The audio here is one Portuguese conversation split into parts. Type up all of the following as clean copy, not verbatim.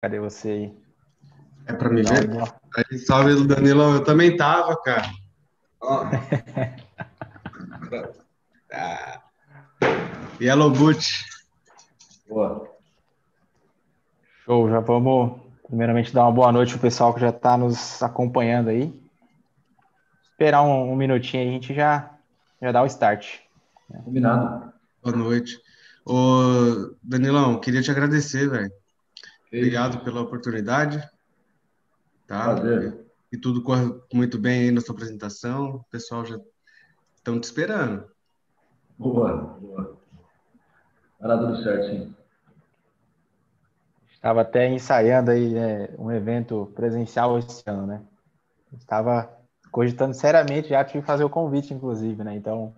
Cadê você aí? É pra me Dá um ver? boa. Aí, salve, Danilão. Eu também tava, cara. Ó. Ah, Yellow Boot. Boa. Show, já vamos primeiramente dar uma boa noite pro pessoal que já está nos acompanhando aí. Esperar um minutinho aí, a gente já dá o start. Combinado. Boa noite. Ô, Danilão, queria te agradecer, velho. Que Obrigado isso. pela oportunidade, tá? Prazer. E tudo corre muito bem aí na sua apresentação. O pessoal já estão te esperando. Boa, boa. Vai dar tudo certo, sim. Estava até ensaiando aí um evento presencial esse ano, né? Estava cogitando seriamente já de fazer o convite, inclusive, né? Então,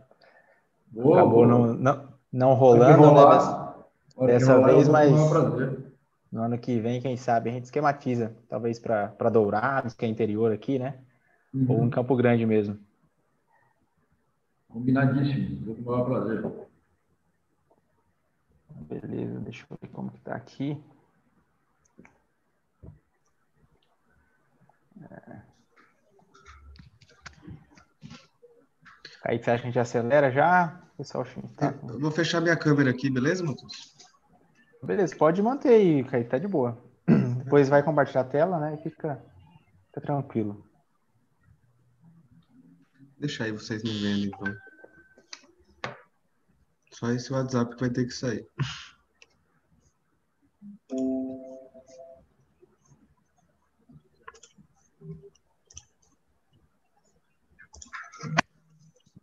Boa, acabou boa. não Hora que rolando, né? rolar, hora que Dessa rolar, eu vez, vou com o maior mas prazer. no ano que vem, quem sabe, a gente esquematiza. Talvez para Dourados, que é interior aqui, né? Ou em Uhum. Campo Grande mesmo. Combinadíssimo. Vou com o maior prazer. Beleza, deixa eu ver como que tá aqui. Aí você acha que a gente acelera já? Pessoal, acho que tá com... Eu vou fechar minha câmera aqui, beleza, Matheus? Beleza, pode manter aí, Kaique, tá de boa. Depois vai compartilhar a tela, né? E fica tranquilo. Deixa aí vocês me vendo, então. Só esse WhatsApp que vai ter que sair.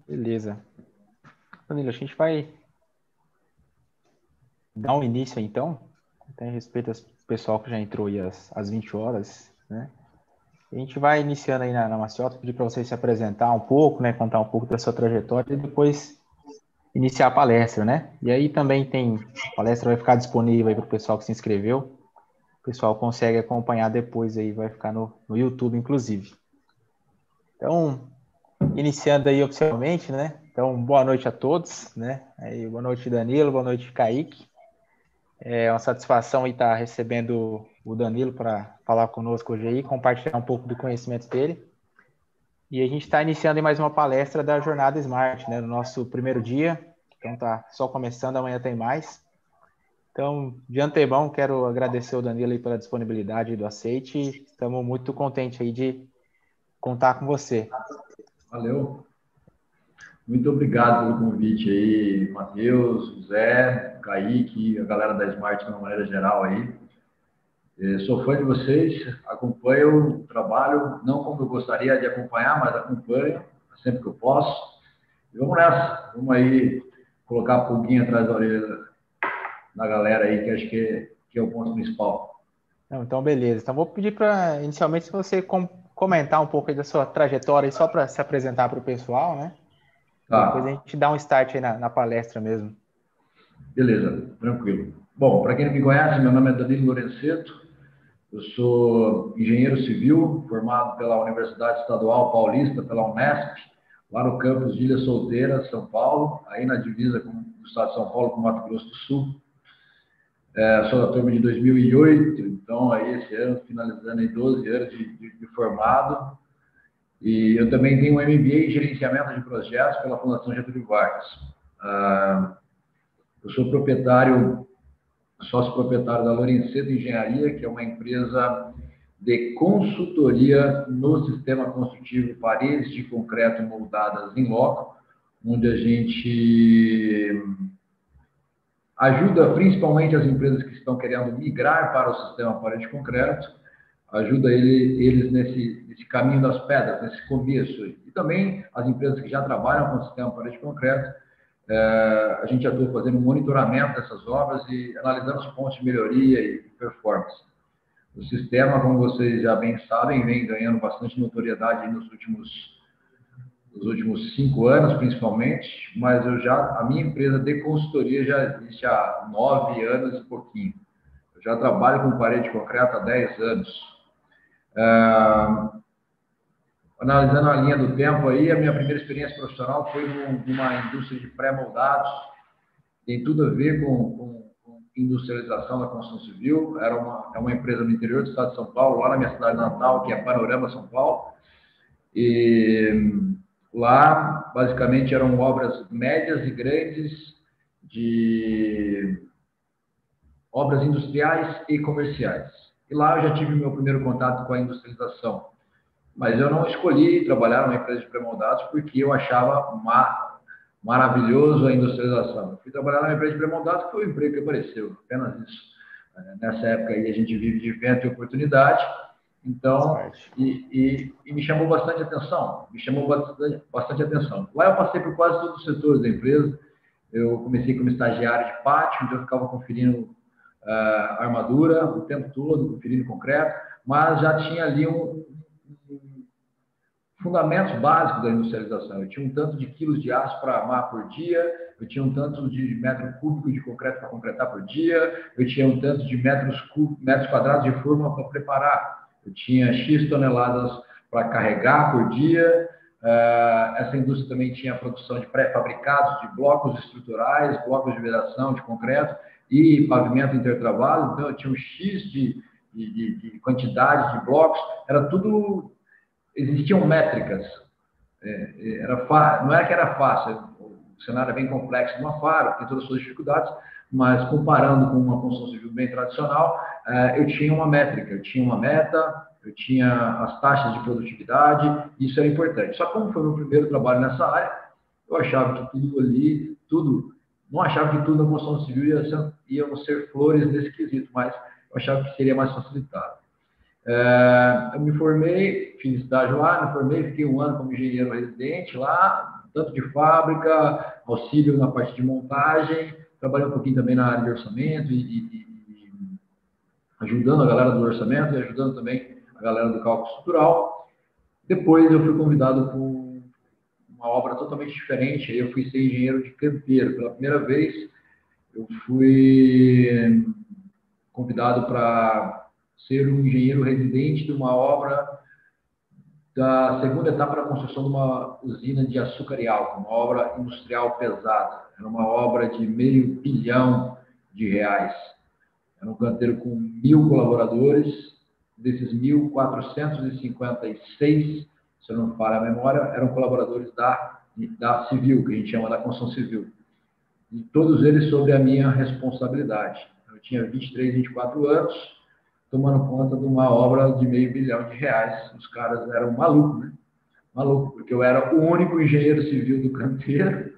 Beleza. Danilo, a gente vai dar um início então, até a respeito do pessoal que já entrou aí às 20 horas, né? A gente vai iniciando aí na Maciota, pedir para você se apresentar um pouco, né? Contar um pouco da sua trajetória e depois iniciar a palestra, né? E aí também a palestra vai ficar disponível aí para o pessoal que se inscreveu. O pessoal consegue acompanhar depois aí, vai ficar no YouTube, inclusive. Então, iniciando aí oficialmente, né? Então, boa noite a todos, né? Aí, boa noite, Danilo, boa noite, Kaique. É uma satisfação aí estar recebendo o Danilo para falar conosco hoje aí, compartilhar um pouco do conhecimento dele. E a gente está iniciando mais uma palestra da Jornada Smart, né? No nosso primeiro dia. Então tá só começando, amanhã tem mais. Então, de antemão, quero agradecer o Danilo aí pela disponibilidade do aceite. Estamos muito contentes aí de contar com você. Valeu. Muito obrigado pelo convite aí, Matheus, Zé, Kaique, a galera da Smart de uma maneira geral aí. Sou fã de vocês, acompanho o trabalho, não como eu gostaria de acompanhar, mas acompanho sempre que eu posso. E vamos nessa, vamos aí colocar a pulguinha atrás da orelha da galera aí, que acho que é o ponto principal. Não, então, beleza. Então, vou pedir para, inicialmente, se você comentar um pouco aí da sua trajetória, aí, só para se apresentar para o pessoal, né? Depois a Tá, gente dá um start aí na palestra mesmo. beleza, tranquilo. Bom, para quem não me conhece, meu nome é Danilo Lorenzeto, eu sou engenheiro civil, formado pela Universidade Estadual Paulista, pela Unesp, lá no campus de Ilha Solteira, São Paulo, aí na divisa do estado de São Paulo com Mato Grosso do Sul. Sou da turma de 2008, então aí esse ano, finalizando aí 12 anos de formado. E eu também tenho um MBA em gerenciamento de projetos pela Fundação Getúlio Vargas. Eu sou sócio proprietário da Lorenzeto Engenharia, que é uma empresa de consultoria no sistema construtivo paredes de concreto moldadas em loco, onde a gente ajuda principalmente as empresas que estão querendo migrar para o sistema parede de concreto, ajuda eles nesse caminho das pedras, nesse começo. E também as empresas que já trabalham com o sistema parede de concreto, a gente atua fazendo um monitoramento dessas obras e analisando os pontos de melhoria e performance. O sistema, como vocês já bem sabem, vem ganhando bastante notoriedade nos últimos 5 anos, principalmente, mas a minha empresa de consultoria já existe há 9 anos e pouquinho. Eu já trabalho com parede de concreto há 10 anos. Analisando a linha do tempo aí, a minha primeira experiência profissional foi numa indústria de pré-moldados, tem tudo a ver com industrialização da construção civil. É uma empresa no interior do estado de São Paulo, lá na minha cidade natal, que é Panorama São Paulo. E lá, basicamente, eram obras médias e grandes, de obras industriais e comerciais. E lá eu já tive meu primeiro contato com a industrialização. Mas eu não escolhi trabalhar numa empresa de pré-moldados porque eu achava maravilhoso a industrialização. Eu fui trabalhar numa empresa de pré-moldados que foi o emprego que apareceu, apenas isso. Nessa época aí a gente vive de vento e oportunidade, então, e me chamou bastante atenção, bastante atenção. Lá eu passei por quase todos os setores da empresa. Eu comecei como estagiário de pátio, onde eu ficava conferindo armadura o tempo todo, conferindo concreto, mas já tinha ali fundamentos básicos da industrialização. Eu tinha um tanto de quilos de aço para armar por dia, eu tinha um tanto de metro cúbico de concreto para concretar por dia, eu tinha um tanto de metros quadrados de forma para preparar, eu tinha X toneladas para carregar por dia. Essa indústria também tinha a produção de pré-fabricados, de blocos estruturais, blocos de vedação de concreto e pavimento intertrabalho. Então, eu tinha um X de quantidade de blocos, era tudo... Existiam métricas, não era que era fácil, o cenário é bem complexo, não é fácil, tem todas as suas dificuldades, mas comparando com uma construção civil bem tradicional, eu tinha uma métrica, eu tinha uma meta, eu tinha as taxas de produtividade, isso era importante. Só como foi o meu primeiro trabalho nessa área, eu achava que não achava que tudo na construção civil iam ser flores nesse quesito, mas eu achava que seria mais facilitado. Eu me formei, fiz estágio lá, me formei, fiquei um ano como engenheiro residente lá, tanto de fábrica, auxílio na parte de montagem, trabalhei um pouquinho também na área de orçamento e ajudando a galera do orçamento e ajudando também a galera do cálculo estrutural. Depois eu fui convidado por uma obra totalmente diferente, aí eu fui ser engenheiro de canteiro. Pela primeira vez, eu fui convidado para ser um engenheiro residente de uma obra da segunda etapa da construção de uma usina de açúcar e álcool, uma obra industrial pesada. Era uma obra de R$500 milhão. Era um canteiro com 1.000 colaboradores, desses 1.456, se eu não falho a memória, eram colaboradores da civil, que a gente chama da construção civil. E todos eles sob a minha responsabilidade. Eu tinha 23, 24 anos, tomando conta de uma obra de R$500 milhão. Os caras eram malucos, né? Maluco, porque eu era o único engenheiro civil do canteiro.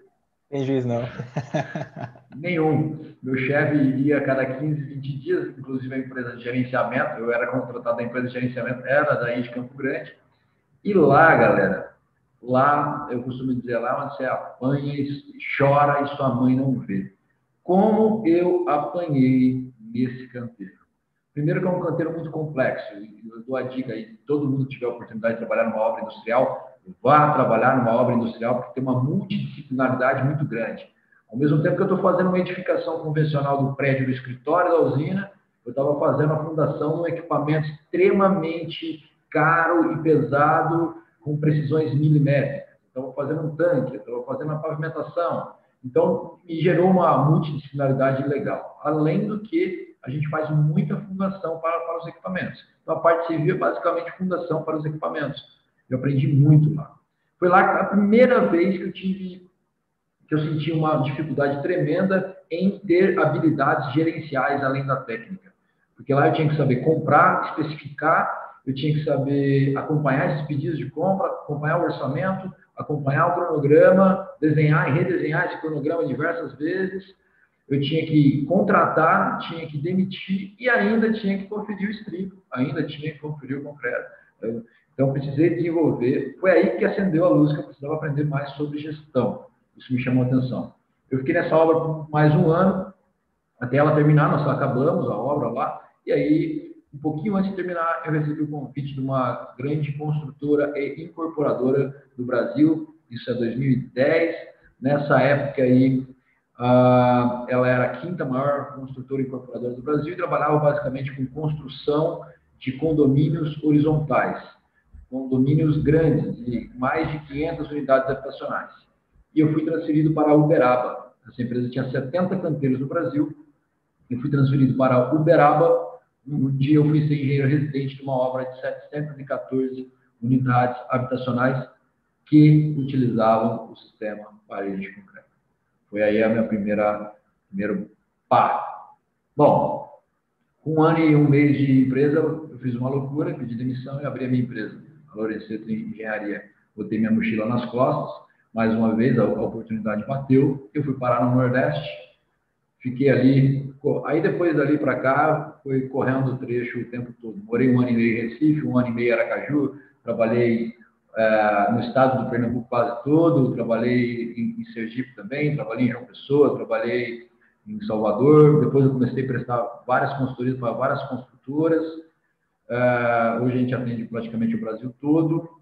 Tem juiz, não. Nenhum. Meu chefe ia a cada 15, 20 dias, inclusive a empresa de gerenciamento, eu era contratado da empresa de gerenciamento, era daí de Campo Grande. E lá, galera, lá, eu costumo dizer, lá onde você apanha e chora e sua mãe não vê. Como eu apanhei nesse canteiro? Primeiro que é um canteiro muito complexo, eu dou a dica aí, se todo mundo tiver a oportunidade de trabalhar numa obra industrial, vá trabalhar numa obra industrial, porque tem uma multidisciplinaridade muito grande. Ao mesmo tempo que eu estou fazendo uma edificação convencional do prédio do escritório da usina, eu estava fazendo a fundação de um equipamento extremamente caro e pesado, com precisões milimétricas. Estava fazendo um tanque, estava fazendo a pavimentação. Então, me gerou uma multidisciplinaridade legal. Além do que a gente faz muita fundação para os equipamentos. Então, a parte civil é basicamente fundação para os equipamentos. Eu aprendi muito lá. Foi lá a primeira vez que eu senti uma dificuldade tremenda em ter habilidades gerenciais além da técnica. Porque lá eu tinha que saber comprar, especificar, eu tinha que saber acompanhar esses pedidos de compra, acompanhar o orçamento, acompanhar o cronograma, desenhar e redesenhar esse cronograma diversas vezes. Eu tinha que contratar, tinha que demitir e ainda tinha que conferir o estribo, ainda tinha que conferir o concreto. Então, precisei desenvolver. Foi aí que acendeu a luz que eu precisava aprender mais sobre gestão. Isso me chamou a atenção. Eu fiquei nessa obra por mais um ano, até ela terminar, nós acabamos a obra lá, e aí, um pouquinho antes de terminar, eu recebi o convite de uma grande construtora e incorporadora do Brasil, isso é 2010. Nessa época aí, ela era a quinta maior construtora e incorporadora do Brasil e trabalhava basicamente com construção de condomínios horizontais, condomínios grandes, de mais de 500 unidades habitacionais. E eu fui transferido para a Uberaba. Essa empresa tinha 70 canteiros no Brasil, eu fui transferido para Uberaba. Um dia eu fui ser engenheiro residente de uma obra de 714 unidades habitacionais que utilizavam o sistema parede de concreto. Foi aí a minha primeiro pá. Bom, com 1 ano e 1 mês de empresa, eu fiz uma loucura, pedi demissão e abri a minha empresa, a Lorenzeto Engenharia. Botei minha mochila nas costas, mais uma vez a oportunidade bateu, eu fui parar no Nordeste, fiquei ali, aí depois dali para cá, foi correndo o trecho o tempo todo. Morei 1 ano e meio em Recife, 1 ano e meio em Aracaju, trabalhei no estado do Pernambuco quase todo, trabalhei em Sergipe também, trabalhei em João Pessoa, trabalhei em Salvador, depois eu comecei a prestar várias consultorias para várias construtoras, hoje a gente atende praticamente o Brasil todo.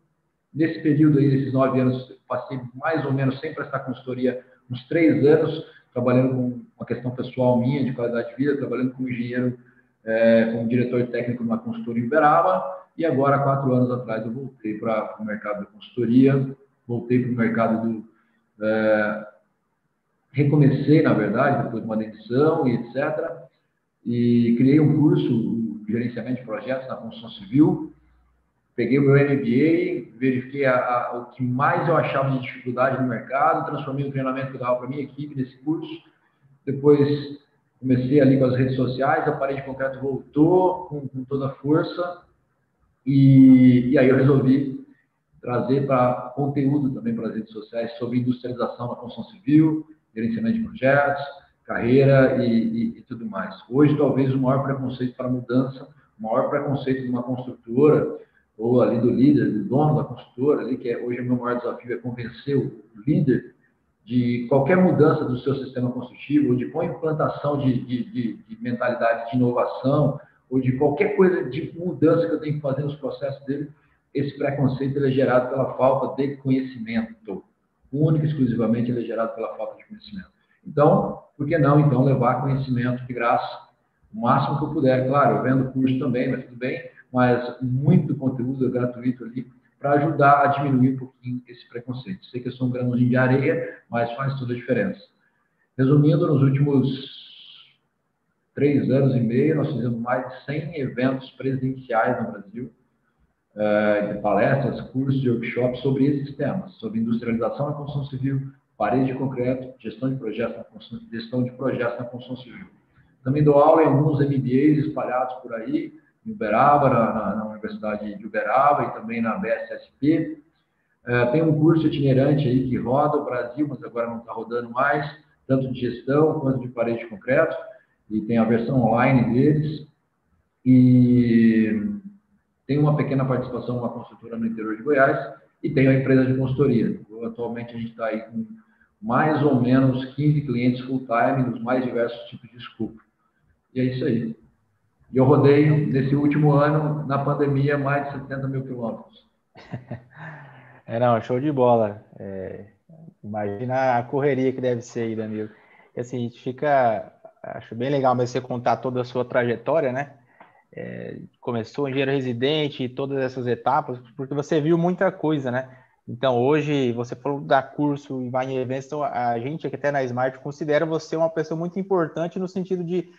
Nesse período aí, desses 9 anos, passei mais ou menos sem prestar consultoria, uns 3 anos, trabalhando com uma questão pessoal minha, de qualidade de vida, trabalhando como engenheiro, como diretor técnico numa consultoria em Uberaba, e agora, 4 anos atrás, eu voltei para o mercado da consultoria, voltei para o mercado do... recomecei, na verdade, depois de uma demissão e etc., e criei um curso de gerenciamento de projetos na construção civil, peguei o meu MBA, verifiquei o que mais eu achava de dificuldade no mercado, transformei o treinamento que eu dava para a minha equipe nesse curso. Depois comecei ali com as redes sociais, a parede de concreto voltou com toda a força. E aí eu resolvi trazer para conteúdo também para as redes sociais sobre industrialização na construção civil, gerenciamento de projetos, carreira e tudo mais. Hoje, talvez, o maior preconceito para a mudança, o maior preconceito de uma construtora, ou ali do líder, do dono da construtora, ali, que hoje o meu maior desafio é convencer o líder de qualquer mudança do seu sistema construtivo, ou de qualquer implantação de mentalidade de inovação, ou de qualquer coisa de mudança que eu tenho que fazer nos processos dele, esse preconceito ele é gerado pela falta de conhecimento. Único e exclusivamente ele é gerado pela falta de conhecimento. Então, por que não, então, levar conhecimento de graça, o máximo que eu puder. Claro, eu vendo curso também, mas tudo bem, mas muito conteúdo gratuito ali para ajudar a diminuir um pouquinho esse preconceito. Sei que eu sou um grãozinho de areia, mas faz toda a diferença. Resumindo, nos últimos 3 anos e meio, nós fizemos mais de 100 eventos presenciais no Brasil, de palestras, cursos e workshops sobre esses temas, sobre industrialização na construção civil, parede de concreto, gestão de projetos na construção civil. Também dou aula em alguns MBAs espalhados por aí, em Uberaba, na Universidade de Uberaba e também na BSSP. Tem um curso itinerante aí que roda o Brasil, mas agora não está rodando mais, tanto de gestão quanto de parede de concreto, e tem a versão online deles. E tem uma pequena participação numa construtora no interior de Goiás e tem a empresa de consultoria. Atualmente a gente está aí com mais ou menos 15 clientes full-time nos mais diversos tipos de escopo. E é isso aí. E eu rodei, nesse último ano, na pandemia, mais de 70 mil quilômetros. Não, show de bola. Imagina a correria que deve ser aí, Danilo. E assim, a gente acho bem legal mesmo você contar toda a sua trajetória, né? Começou engenheiro residente e todas essas etapas, porque você viu muita coisa, né? Então, hoje, você falou da curso e vai em eventos, então a gente aqui até na Smart considera você uma pessoa muito importante no sentido de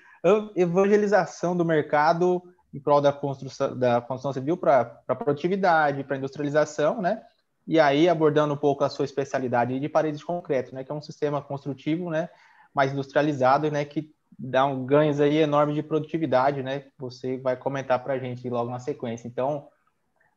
evangelização do mercado em prol da construção civil para produtividade, para industrialização, né? E aí, abordando um pouco a sua especialidade de paredes de concreto, né? Que é um sistema construtivo, né? Mais industrializado, né? Que dá ganhos aí enormes de produtividade, né? Você vai comentar para a gente logo na sequência. Então,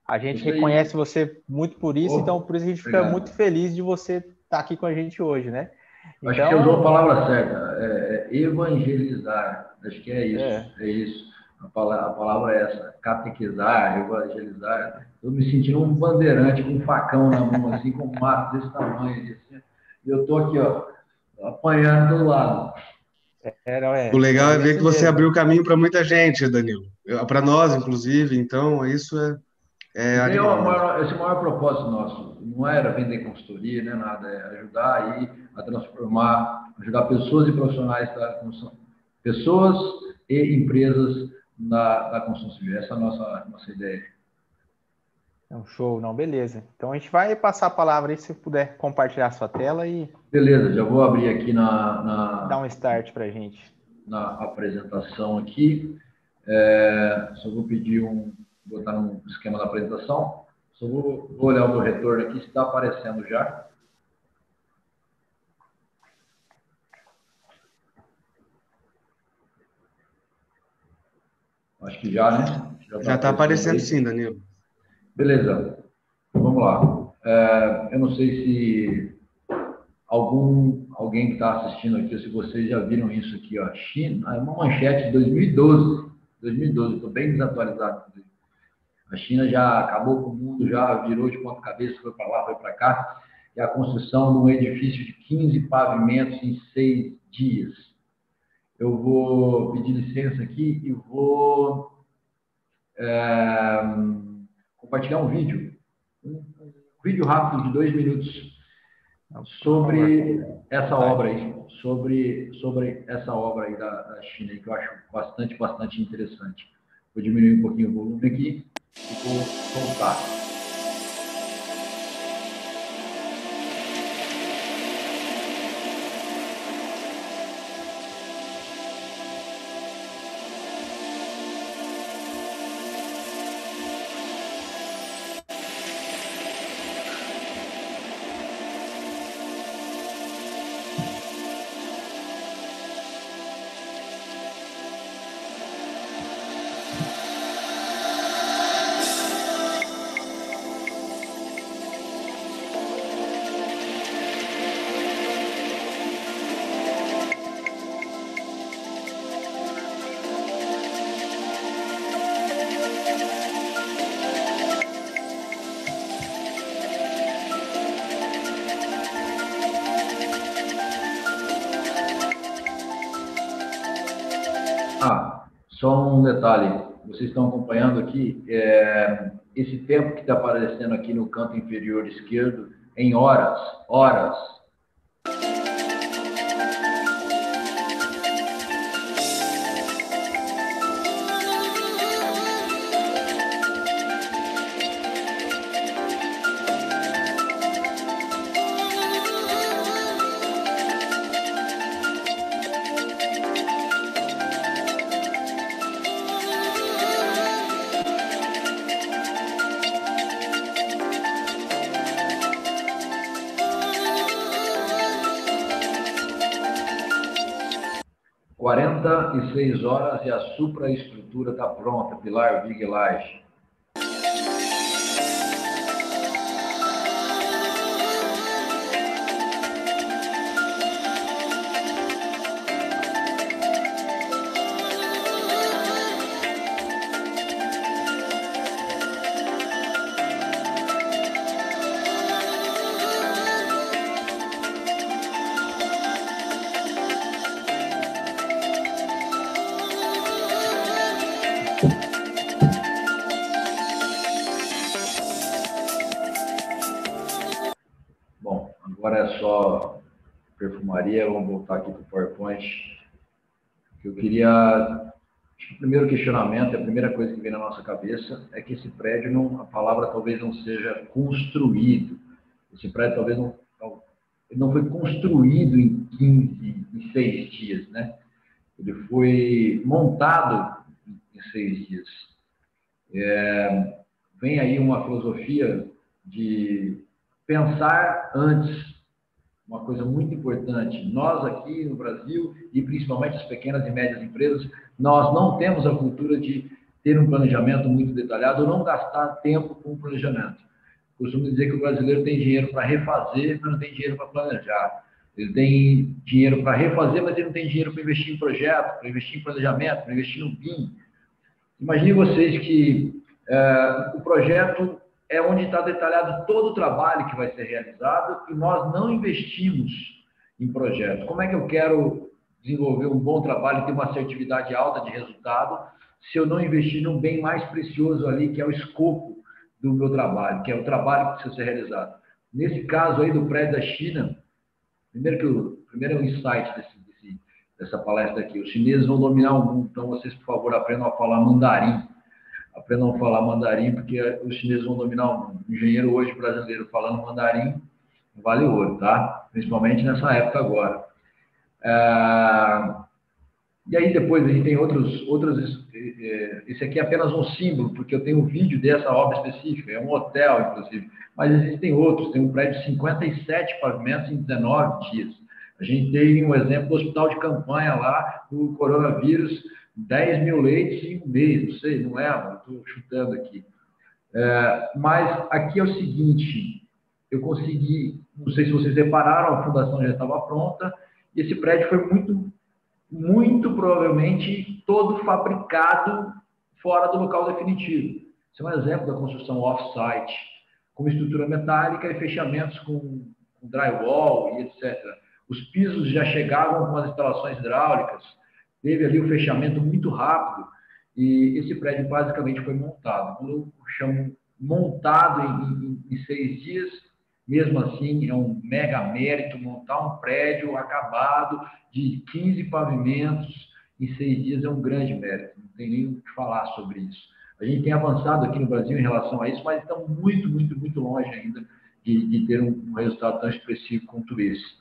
a gente reconhece você muito por isso, então por isso a gente fica muito feliz de você estar aqui com a gente hoje, né? Então, acho que você usou a palavra certa, evangelizar, acho que é isso. A palavra é essa, catequizar, evangelizar. Eu me sentindo um bandeirante com um facão na mão, assim, com um mato desse tamanho, assim, e eu tô aqui, ó, apanhando do lado. O legal é ver que você abriu o caminho para muita gente, Danilo. Para nós, inclusive. Então, isso animal. Esse é o maior propósito nosso. Não era vender consultoria, né, nada. É ajudar aí a transformar, ajudar pessoas e profissionais da construção. Pessoas e empresas da construção civil. Essa é a nossa ideia. Show, não, beleza. Então a gente vai passar a palavra aí, se puder compartilhar a sua tela e... Beleza, já vou abrir aqui na... Dá um start pra gente. na apresentação aqui. Só vou pedir botar no esquema da apresentação. Só vou olhar o meu retorno aqui, se está aparecendo já. Acho que já, né? Já está aparecendo sim, Danilo. Beleza. Vamos lá. Eu não sei se alguém que está assistindo aqui, se vocês já viram isso aqui, ó. China, é uma manchete de 2012. 2012, estou bem desatualizado. A China já acabou com o mundo, já virou de ponta cabeça, foi para lá, foi para cá. E a construção de um edifício de 15 pavimentos em 6 dias. Eu vou pedir licença aqui e vou compartilhar um vídeo rápido de 2 minutos sobre essa obra aí, sobre essa obra aí da China, que eu acho bastante interessante. Vou diminuir um pouquinho o volume aqui e vou voltar. Só um detalhe, vocês estão acompanhando aqui, esse tempo que está aparecendo aqui no canto inferior esquerdo, em horas. 46 horas e a supraestrutura está pronta, pilar, viga e laje. Agora é só perfumaria. Vamos voltar aqui para o PowerPoint. Eu queria... Acho que o primeiro questionamento, a primeira coisa que vem na nossa cabeça é que esse prédio, a palavra talvez não seja construído. Esse prédio talvez não foi construído em 6 dias, né? Ele foi montado em 6 dias. Vem aí uma filosofia de pensar antes, uma coisa muito importante. Nós aqui no Brasil, e principalmente as pequenas e médias empresas, nós não temos a cultura de ter um planejamento muito detalhado ou não gastar tempo com o planejamento. Costumo dizer que o brasileiro tem dinheiro para refazer, mas não tem dinheiro para planejar. Ele tem dinheiro para refazer, mas ele não tem dinheiro para investir em projeto, para investir em planejamento, para investir no BIM. Imagine vocês que o projeto é onde está detalhado todo o trabalho que vai ser realizado e nós não investimos em projetos. Como é que eu quero desenvolver um bom trabalho e ter uma assertividade alta de resultado se eu não investir no bem mais precioso ali, que é o escopo do meu trabalho, que é o trabalho que precisa ser realizado? Nesse caso aí do prédio da China, primeiro é um insight dessa palestra aqui. Os chineses vão dominar o mundo, então vocês, por favor, aprendam a falar mandarim. Aprendam a falar mandarim, porque os chineses vão dominar o mundo. O engenheiro hoje brasileiro falando mandarim vale ouro, tá? Principalmente nessa época agora. E aí depois a gente tem esse aqui é apenas um símbolo, porque eu tenho um vídeo dessa obra específica, é um hotel, inclusive, mas existem outros, tem um prédio de 57 pavimentos em 19 dias. A gente tem um exemplo do hospital de campanha lá, do coronavírus, 10 mil leitos em um mês, não sei, não é, estou chutando aqui. Mas aqui é o seguinte, eu consegui, não sei se vocês repararam, a fundação já estava pronta, e esse prédio foi muito provavelmente todo fabricado fora do local definitivo. Esse é um exemplo da construção off-site, com estrutura metálica e fechamentos com drywall e etc. Os pisos já chegavam com as instalações hidráulicas, teve ali um fechamento muito rápido, e esse prédio basicamente foi montado. Quando eu chamo montado em 6 dias, mesmo assim, é um mega mérito montar um prédio acabado de 15 pavimentos em 6 dias, é um grande mérito, não tem nem o que falar sobre isso. A gente tem avançado aqui no Brasil em relação a isso, mas estamos muito longe ainda de ter um resultado tão expressivo quanto esse.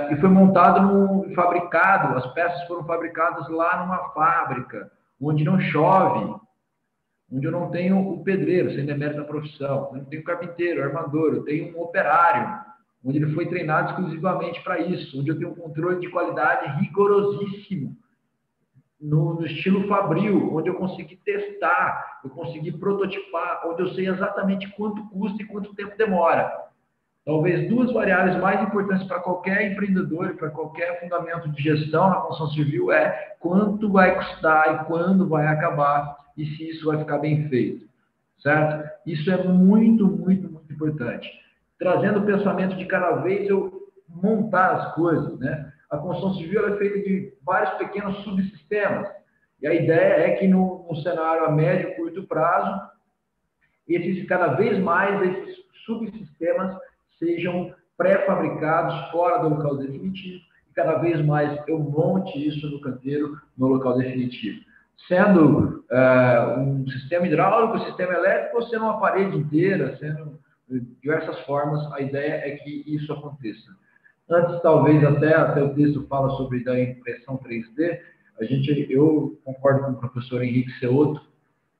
E foi montado, fabricado, as peças foram fabricadas lá numa fábrica, onde não chove, onde eu não tenho o pedreiro, sem demérito da profissão, eu não tenho carpinteiro, armador, eu tenho um operário, onde ele foi treinado exclusivamente para isso, onde eu tenho um controle de qualidade rigorosíssimo, no estilo Fabril, onde eu consegui testar, eu consegui prototipar, onde eu sei exatamente quanto custa e quanto tempo demora. Talvez 2 variáveis mais importantes para qualquer empreendedor, para qualquer fundamento de gestão na construção civil é quanto vai custar e quando vai acabar e se isso vai ficar bem feito, certo? Isso é muito importante. Trazendo o pensamento de cada vez eu montar as coisas, né? A construção civil é feita de vários pequenos subsistemas e a ideia é que no cenário a médio e curto prazo, cada vez mais esses subsistemas sejam pré-fabricados fora do local definitivo e cada vez mais eu monte isso no canteiro no local definitivo. Sendo um sistema hidráulico, um sistema elétrico, ou sendo uma parede inteira, sendo de diversas formas, a ideia é que isso aconteça. Antes, talvez, até o texto fala sobre a impressão 3D, eu concordo com o professor Henrique Ceotto,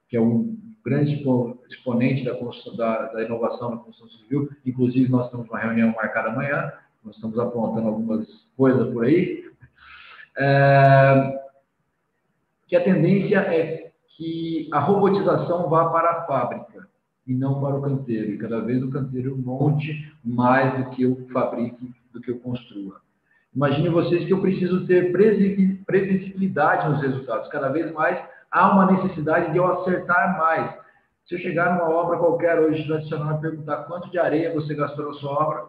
que é um grande exponente da inovação na construção civil. Inclusive, nós temos uma reunião marcada amanhã, nós estamos apontando algumas coisas por aí, que a tendência é que a robotização vá para a fábrica e não para o canteiro, e cada vez o canteiro monte mais do que eu fabrique, do que eu construa. Imagine vocês que eu preciso ter previsibilidade nos resultados, cada vez mais há uma necessidade de eu acertar mais. Se eu chegar numa obra qualquer hoje tradicional e perguntar quanto de areia você gastou na sua obra,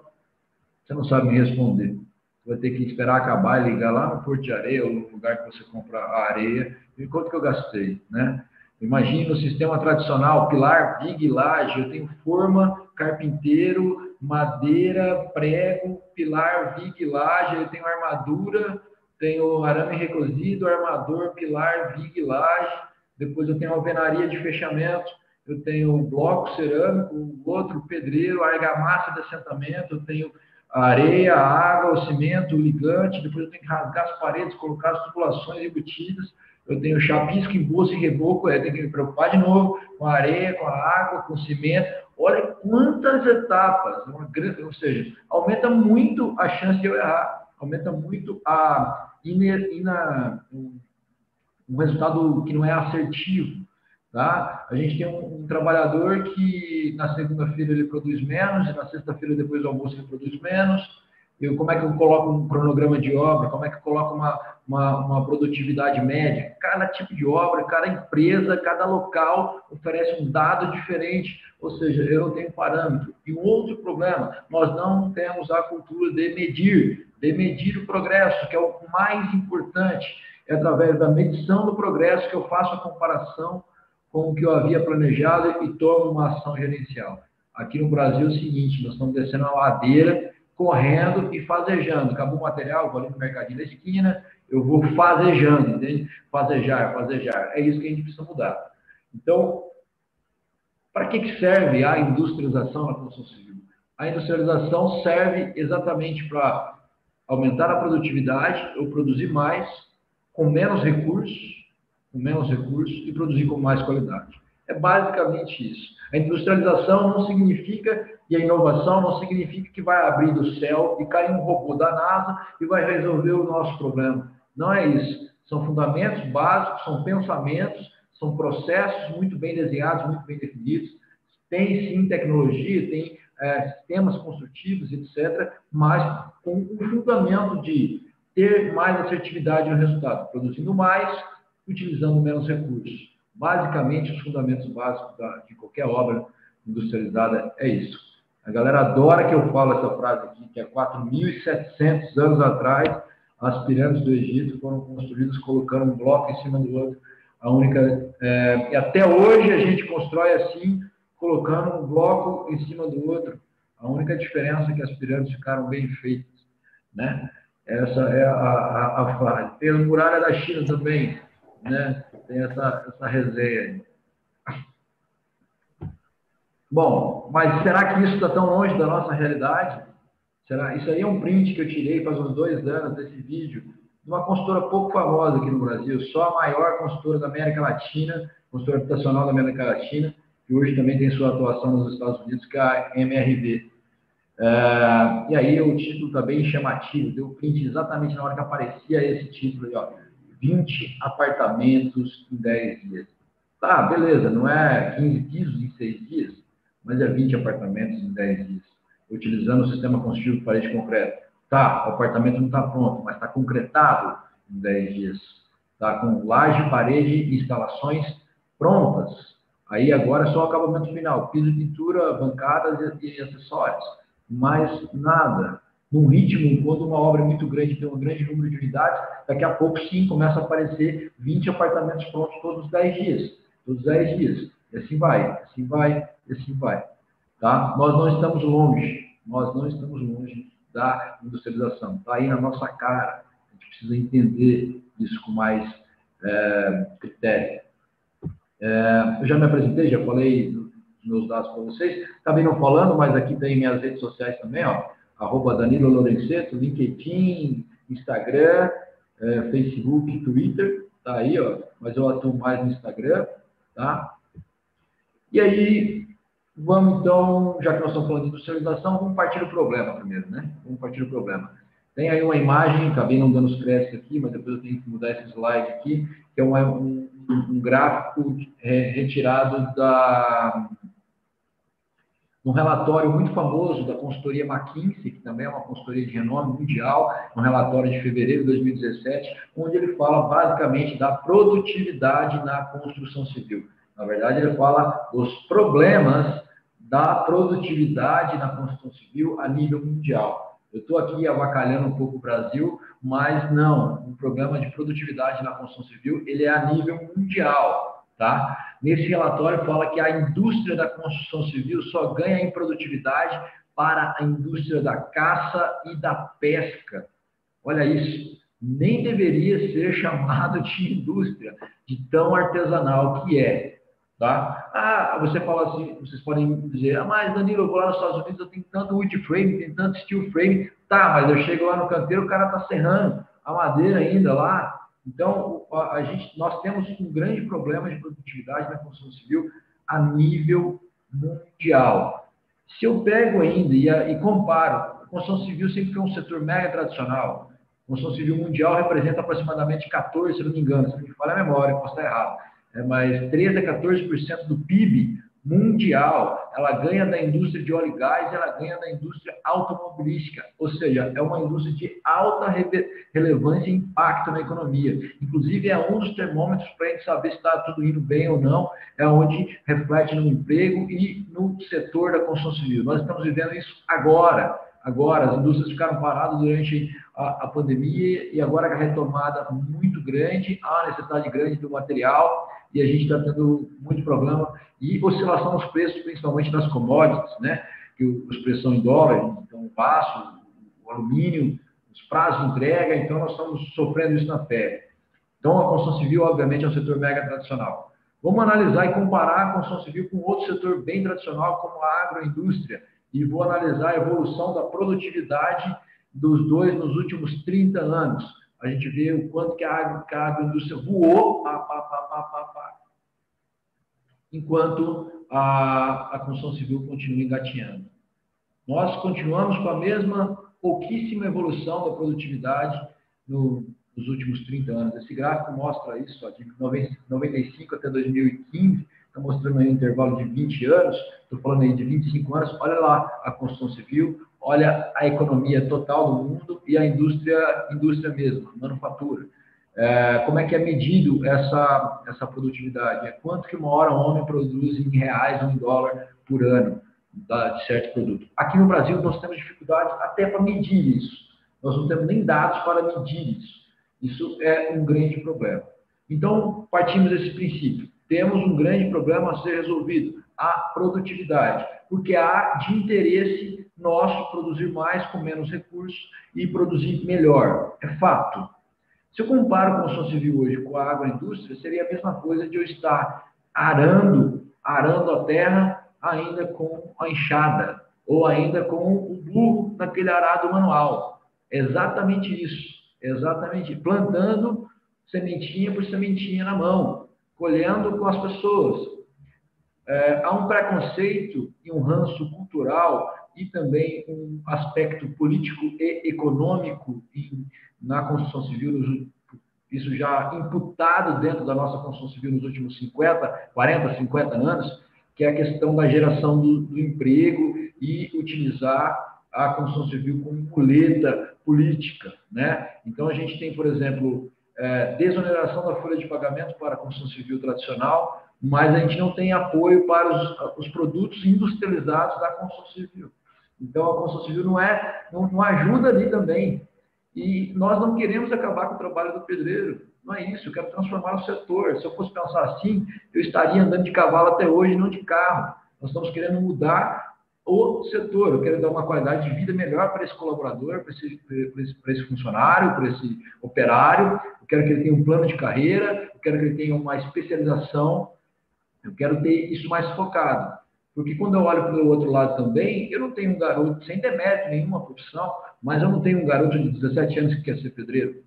você não sabe me responder. Você vai ter que esperar acabar e ligar lá no Porto de Areia, ou no lugar que você compra a areia, e quanto que eu gastei, né? Imagine no sistema tradicional, pilar, viga e laje, eu tenho forma, carpinteiro, madeira, prego, pilar, viga e laje, eu tenho armadura, tenho arame recosido, armador, pilar, viga e laje, depois eu tenho alvenaria de fechamento, eu tenho bloco cerâmico, outro pedreiro, argamassa de assentamento, eu tenho a areia, a água, o cimento, o ligante, depois eu tenho que rasgar as paredes, colocar as tubulações embutidas, eu tenho chapisco, embolso e reboco, eu tenho que me preocupar de novo com a areia, com a água, com o cimento. Olha quantas etapas, ou seja, aumenta muito a chance de eu errar, aumenta muito um resultado que não é assertivo. Tá? A gente tem um trabalhador que na segunda-feira ele produz menos, e na sexta-feira depois do almoço ele produz menos. Como é que eu coloco um cronograma de obra? Como é que eu coloco uma produtividade média? Cada tipo de obra, cada empresa, cada local oferece um dado diferente, ou seja, eu não tenho parâmetro. E um outro problema, nós não temos a cultura de medir o progresso, que é o mais importante. É através da medição do progresso que eu faço a comparação com o que eu havia planejado e tomo uma ação gerencial. Aqui no Brasil é o seguinte, nós estamos descendo a ladeira, correndo e fazejando. Acabou o material, vou ali no mercadinho da esquina, eu vou fazejando, entende? Fazejar. É isso que a gente precisa mudar. Então, para que serve a industrialização na construção civil? A industrialização serve exatamente para aumentar a produtividade, eu produzir mais, com menos recursos e produzir com mais qualidade. É basicamente isso. A industrialização não significa, e a inovação não significa que vai abrir do céu e cair um robô da NASA e vai resolver o nosso problema. Não é isso. São fundamentos básicos, são pensamentos, são processos muito bem desenhados, muito bem definidos. Tem, sim, tecnologia, tem sistemas construtivos, etc., mas com o fundamento de ter mais assertividade no resultado, produzindo mais, utilizando menos recursos. Basicamente, os fundamentos básicos de qualquer obra industrializada é isso. A galera adora que eu falo essa frase aqui, que há 4.700 anos atrás, as pirâmides do Egito foram construídas colocando um bloco em cima do outro. E até hoje a gente constrói assim, colocando um bloco em cima do outro. A única diferença é que as pirâmides ficaram bem feitas, né? Essa é a frase. Tem a muralha da China também, né? Tem essa resenha aí. Bom, mas será que isso está tão longe da nossa realidade? Isso aí é um print que eu tirei faz uns 2 anos desse vídeo, de uma consultora pouco famosa aqui no Brasil, só a maior consultora da América Latina, consultora habitacional da América Latina, que hoje também tem sua atuação nos Estados Unidos, que é a MRV. E aí o título está bem chamativo, deu print exatamente na hora que aparecia esse título aí, ó, 20 apartamentos em 10 dias. Tá, beleza, não é 15 pisos em 6 dias, mas é 20 apartamentos em 10 dias, utilizando o sistema construtivo de parede de concreto. Tá, o apartamento não está pronto, mas está concretado em 10 dias. Está com laje, parede e instalações prontas. Aí agora é só o acabamento final, piso, pintura, bancadas e acessórios. Mais nada. Num ritmo, quando uma obra é muito grande, tem um grande número de unidades, daqui a pouco, sim, começa a aparecer 20 apartamentos prontos todos os 10 dias. Todos os 10 dias. E assim vai, assim vai, e assim vai. Tá? Nós não estamos longe da industrialização. Está aí na nossa cara. A gente precisa entender isso com mais critério. Eu já me apresentei, já falei dos meus dados para vocês. Acabei não falando, mas aqui tem minhas redes sociais também, ó. @Danilo Lorenzetto, LinkedIn, Instagram, Facebook, Twitter. Tá aí, ó. Mas eu atuo mais no Instagram, tá? E aí, vamos então, já que nós estamos falando de industrialização, vamos partir do problema primeiro, né? Vamos partir do problema. Tem aí uma imagem, acabei não dando os créditos aqui, mas depois eu tenho que mudar esse slide aqui, que é um gráfico retirado um relatório muito famoso da consultoria McKinsey, que também é uma consultoria de renome mundial, um relatório de fevereiro de 2017, onde ele fala basicamente da produtividade na construção civil. Na verdade, ele fala dos problemas da produtividade na construção civil a nível mundial. Eu estou aqui avacalhando um pouco o Brasil, mas não, o problema de produtividade na construção civil, ele é a nível mundial, tá? Nesse relatório fala que a indústria da construção civil só ganha em produtividade para a indústria da caça e da pesca. Olha isso, nem deveria ser chamado de indústria, de tão artesanal que é, tá? Você fala assim, vocês podem dizer, mas Danilo, eu vou lá nos Estados Unidos, eu tenho tanto wood frame, tem tanto steel frame, tá, mas eu chego lá no canteiro, o cara tá serrando a madeira ainda lá. Então, nós temos um grande problema de produtividade na construção civil a nível mundial. Se eu pego ainda e comparo, a construção civil sempre foi um setor mega tradicional. A construção civil mundial representa aproximadamente 14%, se não me engano, se não me falha a memória, posso estar errado, mas 13% a 14% do PIB mundial, ela ganha da indústria de óleo e gás, ela ganha da indústria automobilística, ou seja, é uma indústria de alta relevância e impacto na economia. Inclusive, é um dos termômetros para a gente saber se está tudo indo bem ou não, é onde reflete no emprego e no setor da construção civil. Nós estamos vivendo isso agora. As indústrias ficaram paradas durante a pandemia e agora a retomada muito grande, há necessidade grande do material e a gente está tendo muito problema e oscilação nos preços, principalmente das commodities, né? Que os preços são em dólar, então o aço, o alumínio, os prazos de entrega, então nós estamos sofrendo isso na pele. Então a construção civil, obviamente, é um setor mega tradicional. Vamos analisar e comparar a construção civil com outro setor bem tradicional, como a agroindústria, e vou analisar a evolução da produtividade dos dois nos últimos 30 anos. a gente vê o quanto que a agroindústria voou, enquanto a construção civil continua engatinhando. Nós continuamos com a mesma pouquíssima evolução da produtividade nos últimos 30 anos. Esse gráfico mostra isso, ó, de 95 até 2015, está mostrando aí um intervalo de 20 anos, estou falando aí de 25 anos, olha lá a construção civil, olha a economia total do mundo e a indústria mesmo, a manufatura. Como é que é medido essa produtividade? É quanto que uma hora o homem produz em reais ou em dólar por ano de certo produto. Aqui no Brasil nós temos dificuldade até para medir isso. Nós não temos nem dados para medir isso. Isso é um grande problema. Então, partimos desse princípio. Temos um grande problema a ser resolvido, a produtividade, porque há de interesse nosso produzir mais com menos recursos e produzir melhor. É fato. Se eu comparo a construção civil hoje com a agroindústria, seria a mesma coisa de eu estar arando a terra ainda com a enxada, ou ainda com o burro naquele arado manual. Exatamente isso. Exatamente. Plantando sementinha por sementinha na mão, colhendo com as pessoas. Há um preconceito e um ranço cultural e também um aspecto político e econômico na construção civil, isso já imputado dentro da nossa construção civil nos últimos 40, 50 anos, que é a questão da geração do emprego e utilizar a construção civil como muleta política, né? Então, a gente tem, por exemplo, desoneração da folha de pagamento para a construção civil tradicional, mas a gente não tem apoio para os produtos industrializados da construção civil. Então, a construção civil não ajuda ali também. E nós não queremos acabar com o trabalho do pedreiro. Não é isso, eu quero transformar o setor. Se eu fosse pensar assim, eu estaria andando de cavalo até hoje, não de carro. Nós estamos querendo mudar o setor. Eu quero dar uma qualidade de vida melhor para esse colaborador, para esse funcionário, para esse operário. Eu quero que ele tenha um plano de carreira, eu quero que ele tenha uma especialização. Eu quero ter isso mais focado. Porque quando eu olho para o outro lado também, eu não tenho um garoto, sem demérito nenhuma profissão, mas eu não tenho um garoto de 17 anos que quer ser pedreiro.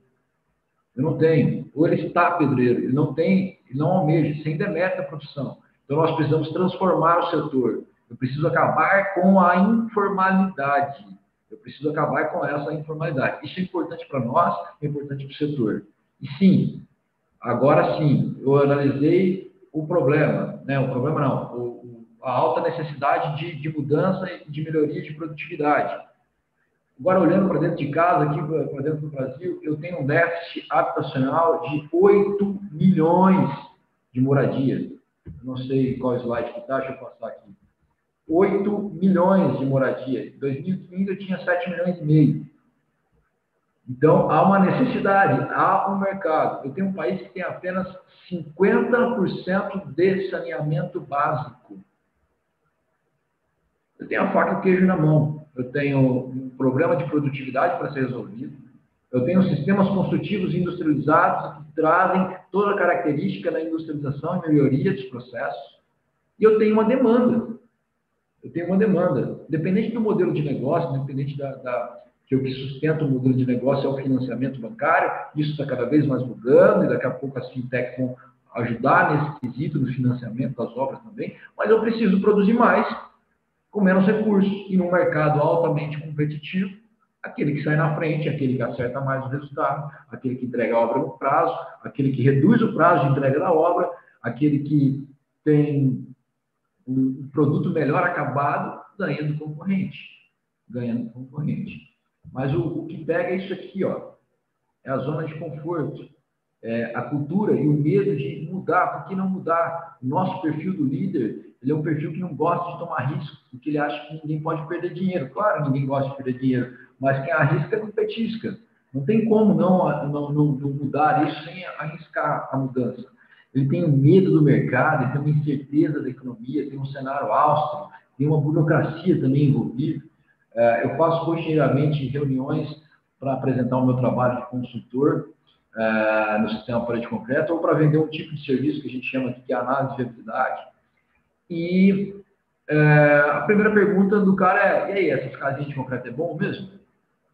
Eu não tenho. Ou ele está pedreiro, ele não almeja, sem demérito a profissão. Então, nós precisamos transformar o setor. Eu preciso acabar com a informalidade. Eu preciso acabar com essa informalidade. Isso é importante para nós, é importante para o setor. E sim, agora sim, eu analisei o problema, né? O problema não, a alta necessidade de mudança e de melhoria de produtividade. Agora, olhando para dentro de casa, aqui para dentro do Brasil, eu tenho um déficit habitacional de 8 milhões de moradia. Não sei qual slide que está, deixa eu passar aqui. 8 milhões de moradia. Em 2015 eu tinha 7 milhões e meio. Então, há uma necessidade, há um mercado. Eu tenho um país que tem apenas 50% de saneamento básico. Eu tenho a faca e o queijo na mão. Eu tenho um problema de produtividade para ser resolvido. Eu tenho sistemas construtivos industrializados que trazem toda a característica da industrialização e melhoria dos processos. E eu tenho uma demanda. Independente do modelo de negócio, independente que o que sustenta o modelo de negócio é o financiamento bancário, isso está cada vez mais mudando, e daqui a pouco as fintechs vão ajudar nesse quesito, no financiamento das obras também, mas eu preciso produzir mais, com menos recursos, e num mercado altamente competitivo, aquele que sai na frente, aquele que acerta mais o resultado, aquele que entrega a obra no prazo, aquele que reduz o prazo de entrega da obra, aquele que tem um produto melhor acabado, ganha do concorrente. Mas o que pega é isso aqui, ó, é a zona de conforto, é a cultura e o medo de mudar. Por que não mudar? O nosso perfil do líder, ele é um perfil que não gosta de tomar risco, porque ele acha que ninguém pode perder dinheiro. Claro, ninguém gosta de perder dinheiro, mas quem arrisca não petisca. Não tem como não mudar isso sem arriscar a mudança. Ele tem um medo do mercado, ele tem uma incerteza da economia, tem um cenário austro, tem uma burocracia também envolvida. Eu faço rotineiramente reuniões para apresentar o meu trabalho de consultor no sistema parede concreta ou para vender um tipo de serviço que a gente chama aqui de análise de viabilidade. E a primeira pergunta do cara é: e aí, essas casinhas de concreto é bom mesmo?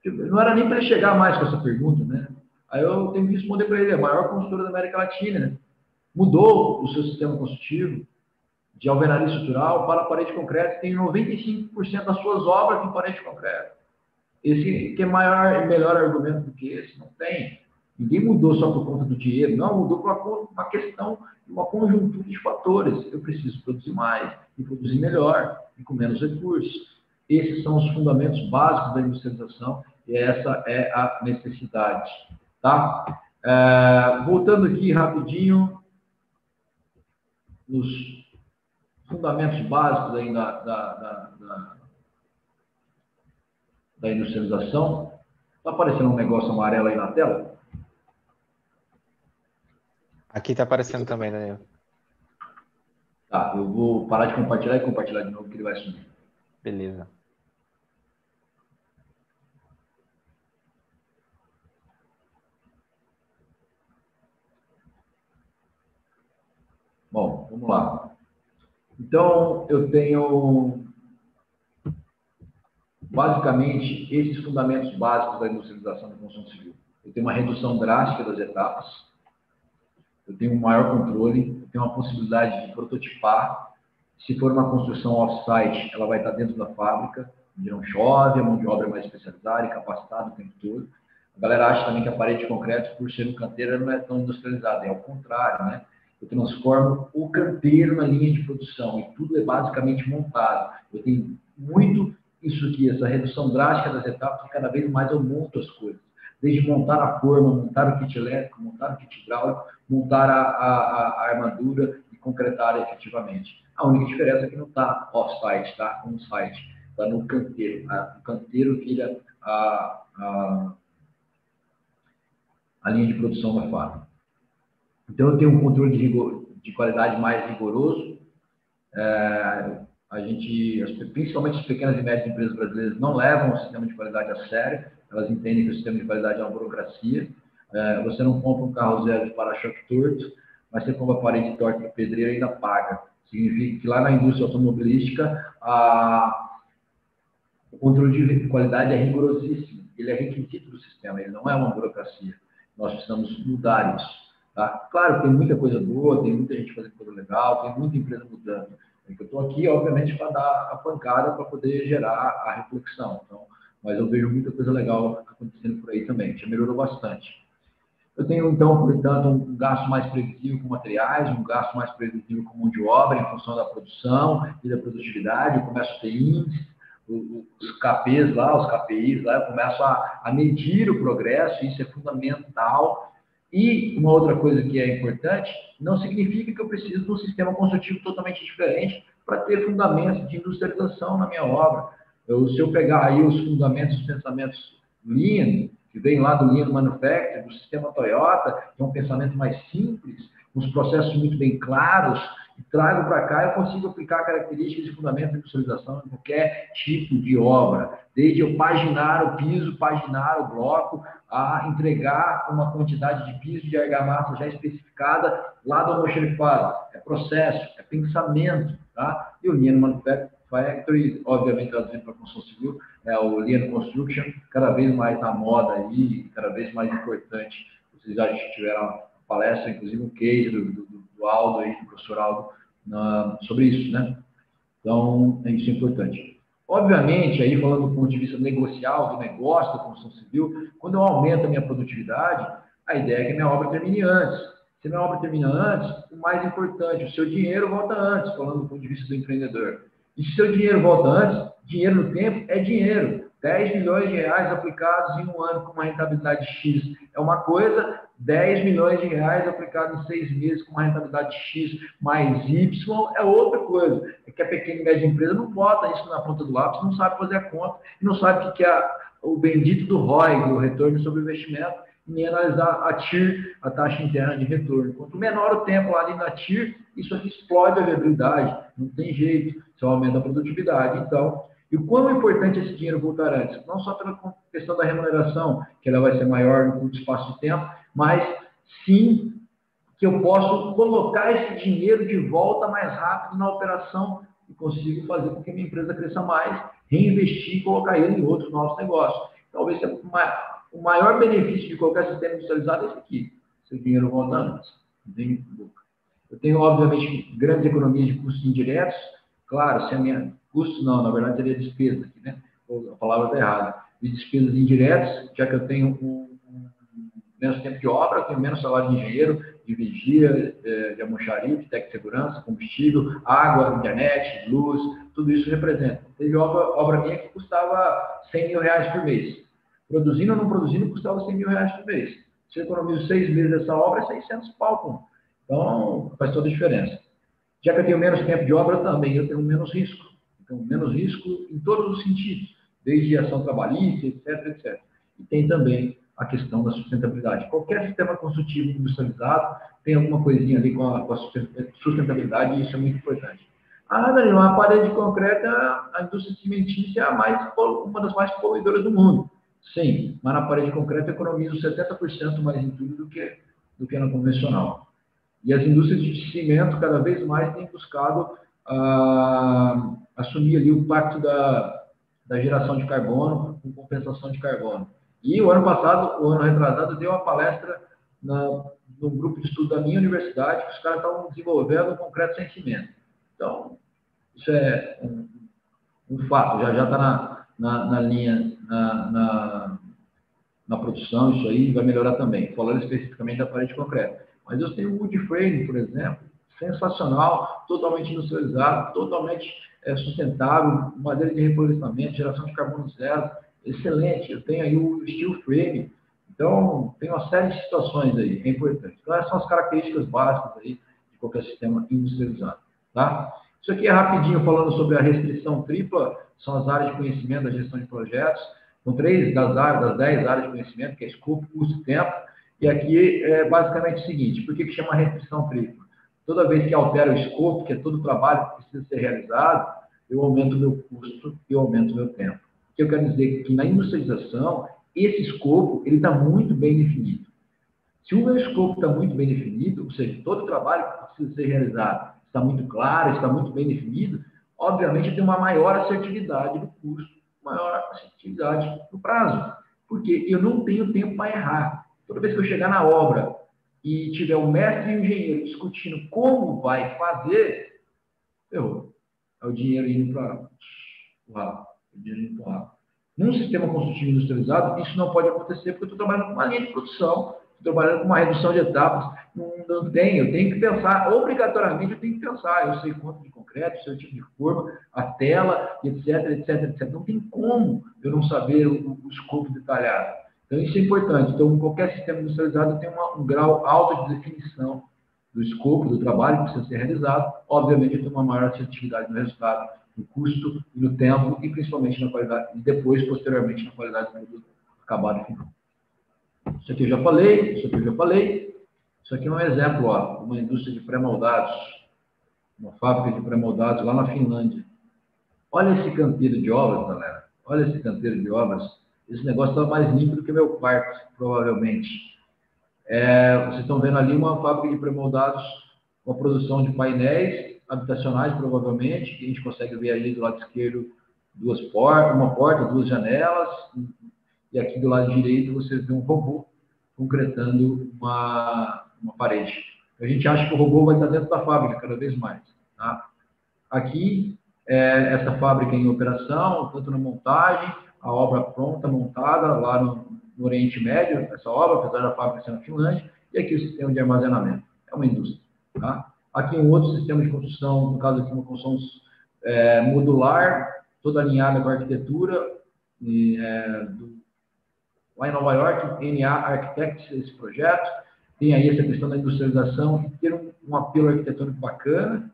Não era nem para ele chegar mais com essa pergunta, né? Aí eu tenho que responder para ele, a maior construtora da América Latina, né? Mudou o seu sistema construtivo de alvenaria estrutural para parede de concreto, tem 95% das suas obras em parede de concreto. Esse que é maior e melhor argumento do que esse? Não tem. Ninguém mudou só por conta do dinheiro, não, mudou por uma questão, uma conjuntura de fatores. Eu preciso produzir mais, e produzir melhor, e com menos recursos. Esses são os fundamentos básicos da industrialização, e essa é a necessidade. Tá? Voltando aqui rapidinho, nos fundamentos básicos aí da industrialização. Está aparecendo um negócio amarelo aí na tela? Aqui está aparecendo também, Daniel. Tá, eu vou parar de compartilhar e compartilhar de novo, que ele vai sumir. Beleza. Bom, vamos lá. Então, eu tenho basicamente esses fundamentos básicos da industrialização da construção civil. Eu tenho uma redução drástica das etapas, eu tenho um maior controle, eu tenho uma possibilidade de prototipar. Se for uma construção off-site, ela vai estar dentro da fábrica, onde não chove, a mão de obra é mais especializada e capacitada o tempo todo. A galera acha também que a parede de concreto, por ser um canteiro, não é tão industrializada, é ao contrário, né? Eu transformo o canteiro na linha de produção e tudo é basicamente montado. Eu tenho muito isso aqui, essa redução drástica das etapas, que cada vez mais eu monto as coisas. Desde montar a forma, montar o kit elétrico, montar o kit hidráulico, montar a armadura e concretar efetivamente. A única diferença é que não está off-site, está on-site, está no canteiro. O canteiro vira a linha de produção da fábrica. Então, eu tenho um controle de qualidade mais rigoroso. Principalmente as pequenas e médias empresas brasileiras não levam o sistema de qualidade a sério. Elas entendem que o sistema de qualidade é uma burocracia. Você não compra um carro zero de para-choque torto, mas você compra parede torta de pedreiro e ainda paga. Significa que lá na indústria automobilística, o controle de qualidade é rigorosíssimo. Ele é requisito do sistema, ele não é uma burocracia. Nós precisamos mudar isso. Tá? Claro, tem muita coisa boa, tem muita gente fazendo coisa legal, tem muita empresa mudando. Eu estou aqui, obviamente, para dar a pancada para poder gerar a reflexão. Então, mas eu vejo muita coisa legal acontecendo por aí também, já melhorou bastante. Eu tenho, então, portanto, um gasto mais previsível com materiais, um gasto mais previsível com mão de obra em função da produção e da produtividade. Eu começo a ter índices, os KPIs lá, eu começo a medir o progresso, isso é fundamental. E uma outra coisa que é importante, não significa que eu preciso de um sistema construtivo totalmente diferente para ter fundamentos de industrialização na minha obra. Se eu pegar aí os fundamentos, os pensamentos Lean, que vem lá do Lean Manufacturing, do sistema Toyota, que é um pensamento mais simples, uns processos muito bem claros, e trago para cá, eu consigo aplicar características de fundamento de industrialização em qualquer tipo de obra, desde eu paginar o piso, paginar o bloco, a entregar uma quantidade de piso de argamassa já especificada lá do almoxarifado. É processo, é pensamento, tá? E o Lean Manufacturing, obviamente traduzido para a construção civil, é o Lean Construction, cada vez mais na moda aí, cada vez mais importante. Vocês já tiveram uma palestra, inclusive um case do Aldo aí, do professor Aldo, sobre isso, né? Então, isso é importante. Obviamente, aí falando do ponto de vista negocial, do negócio da construção civil, quando eu aumento a minha produtividade, a ideia é que a minha obra termine antes. Se a minha obra termina antes, o mais importante, o seu dinheiro volta antes, falando do ponto de vista do empreendedor. E se o seu dinheiro volta antes, dinheiro no tempo é dinheiro. 10 milhões de reais aplicados em um ano com uma rentabilidade X é uma coisa, 10 milhões de reais aplicados em 6 meses com uma rentabilidade X mais Y é outra coisa. É que a pequena e média empresa não bota isso na ponta do lápis, não sabe fazer a conta, e não sabe o que é o bendito do ROI, o retorno sobre investimento, e nem analisar a TIR, a taxa interna de retorno. Quanto menor o tempo lá ali na TIR, isso aqui explode a viabilidade, não tem jeito, isso aumenta a produtividade. Então, e o quão importante é esse dinheiro voltar antes? Não só pela questão da remuneração, que ela vai ser maior no curto espaço de tempo, mas sim que eu posso colocar esse dinheiro de volta mais rápido na operação e consigo fazer com que a minha empresa cresça mais, reinvestir e colocar ele em outros novos negócios. Talvez seja o maior benefício de qualquer sistema industrializado é esse aqui. Seu dinheiro voltando. Eu tenho, obviamente, grandes economias de custos indiretos. Claro, se a minha... Custos não, na verdade, seria despesa aqui, né? A palavra está errada. De despesas indiretas, já que eu tenho menos tempo de obra, eu tenho menos salário de engenheiro, de vigia, de almoxarifo, de técnico de segurança, combustível, água, internet, luz, tudo isso representa. Teve obra minha que custava R$100.000 por mês. Produzindo ou não produzindo, custava R$100.000 por mês. Se eu economizo 6 meses dessa obra, é 600 pau. Então, faz toda a diferença. Já que eu tenho menos tempo de obra, também eu tenho menos risco. Então, menos risco em todos os sentidos, desde ação trabalhista, etc, etc. E tem também a questão da sustentabilidade. Qualquer sistema construtivo industrializado tem alguma coisinha ali com a sustentabilidade, e isso é muito importante. Danilo, a parede de concreto, a indústria cimentícia é uma das mais poluidoras do mundo. Sim, mas na parede de concreto eu economizo 70% mais em tudo do que na convencional. E as indústrias de cimento cada vez mais têm buscado assumir ali o impacto da geração de carbono com compensação de carbono. E o ano retrasado, eu dei uma palestra num grupo de estudo da minha universidade, que os caras estavam desenvolvendo concreto sem cimento. Então, isso é um fato, já está na linha, na produção, isso aí vai melhorar também, falando especificamente da parede de concreto. Mas eu tenho o wood frame, por exemplo, sensacional, totalmente industrializado, totalmente sustentável, madeira de reflorestamento, geração de carbono zero, excelente. Eu tenho aí o steel frame. Então, tem uma série de situações aí, é importante. Então, essas são as características básicas aí de qualquer sistema industrializado, tá? Isso aqui é rapidinho falando sobre a restrição tripla, são as áreas de conhecimento da gestão de projetos. São 3 das 10 áreas de conhecimento, que é escopo, custo e tempo. E aqui é basicamente o seguinte, por que chama restrição tripla? Toda vez que altera o escopo, que é todo o trabalho que precisa ser realizado, eu aumento o meu custo e eu aumento o meu tempo. O que eu quero dizer é que na industrialização, esse escopo ele está muito bem definido. Se o meu escopo está muito bem definido, ou seja, todo o trabalho que precisa ser realizado está muito claro, está muito bem definido, obviamente eu tenho uma maior assertividade do custo, maior assertividade do prazo, porque eu não tenho tempo para errar. Toda vez que eu chegar na obra e tiver o mestre e o engenheiro discutindo como vai fazer, é o dinheiro indo para o ralo. Num sistema construtivo industrializado, isso não pode acontecer, porque eu estou trabalhando com uma linha de produção, estou trabalhando com uma redução de etapas, eu tenho que pensar, obrigatoriamente eu tenho que pensar, eu sei quanto de concreto, sei o tipo de forma, a tela, etc, etc, etc. Não tem como eu não saber o escopo detalhado. Então, isso é importante. Então, qualquer sistema industrializado tem um grau alto de definição do escopo, do trabalho que precisa ser realizado. Obviamente, tem uma maior assertividade no resultado, no custo, no tempo e principalmente na qualidade, e depois, posteriormente, na qualidade do produto acabado final. Isso aqui eu já falei, isso aqui eu já falei. Isso aqui é um exemplo, ó, uma indústria de pré-moldados, uma fábrica de pré-moldados lá na Finlândia. Olha esse canteiro de obras, galera. Olha esse canteiro de obras. Esse negócio está mais limpo do que meu quarto, provavelmente. Vocês estão vendo ali uma fábrica de pré-moldados, uma produção de painéis habitacionais, provavelmente, que a gente consegue ver ali do lado esquerdo uma porta, 2 janelas, e aqui do lado direito você vê um robô concretando uma parede. A gente acha que o robô vai estar dentro da fábrica cada vez mais. Tá? Aqui, essa fábrica em operação, tanto na montagem, a obra pronta, montada, lá no Oriente Médio, essa obra, apesar da fábrica ser na Finlândia, e aqui o sistema de armazenamento. É uma indústria. Tá? Aqui um outro sistema de construção, no caso aqui uma construção modular, toda alinhada com a arquitetura, lá em Nova York, NA Architects, esse projeto, tem aí essa questão da industrialização e ter um apelo arquitetônico bacana.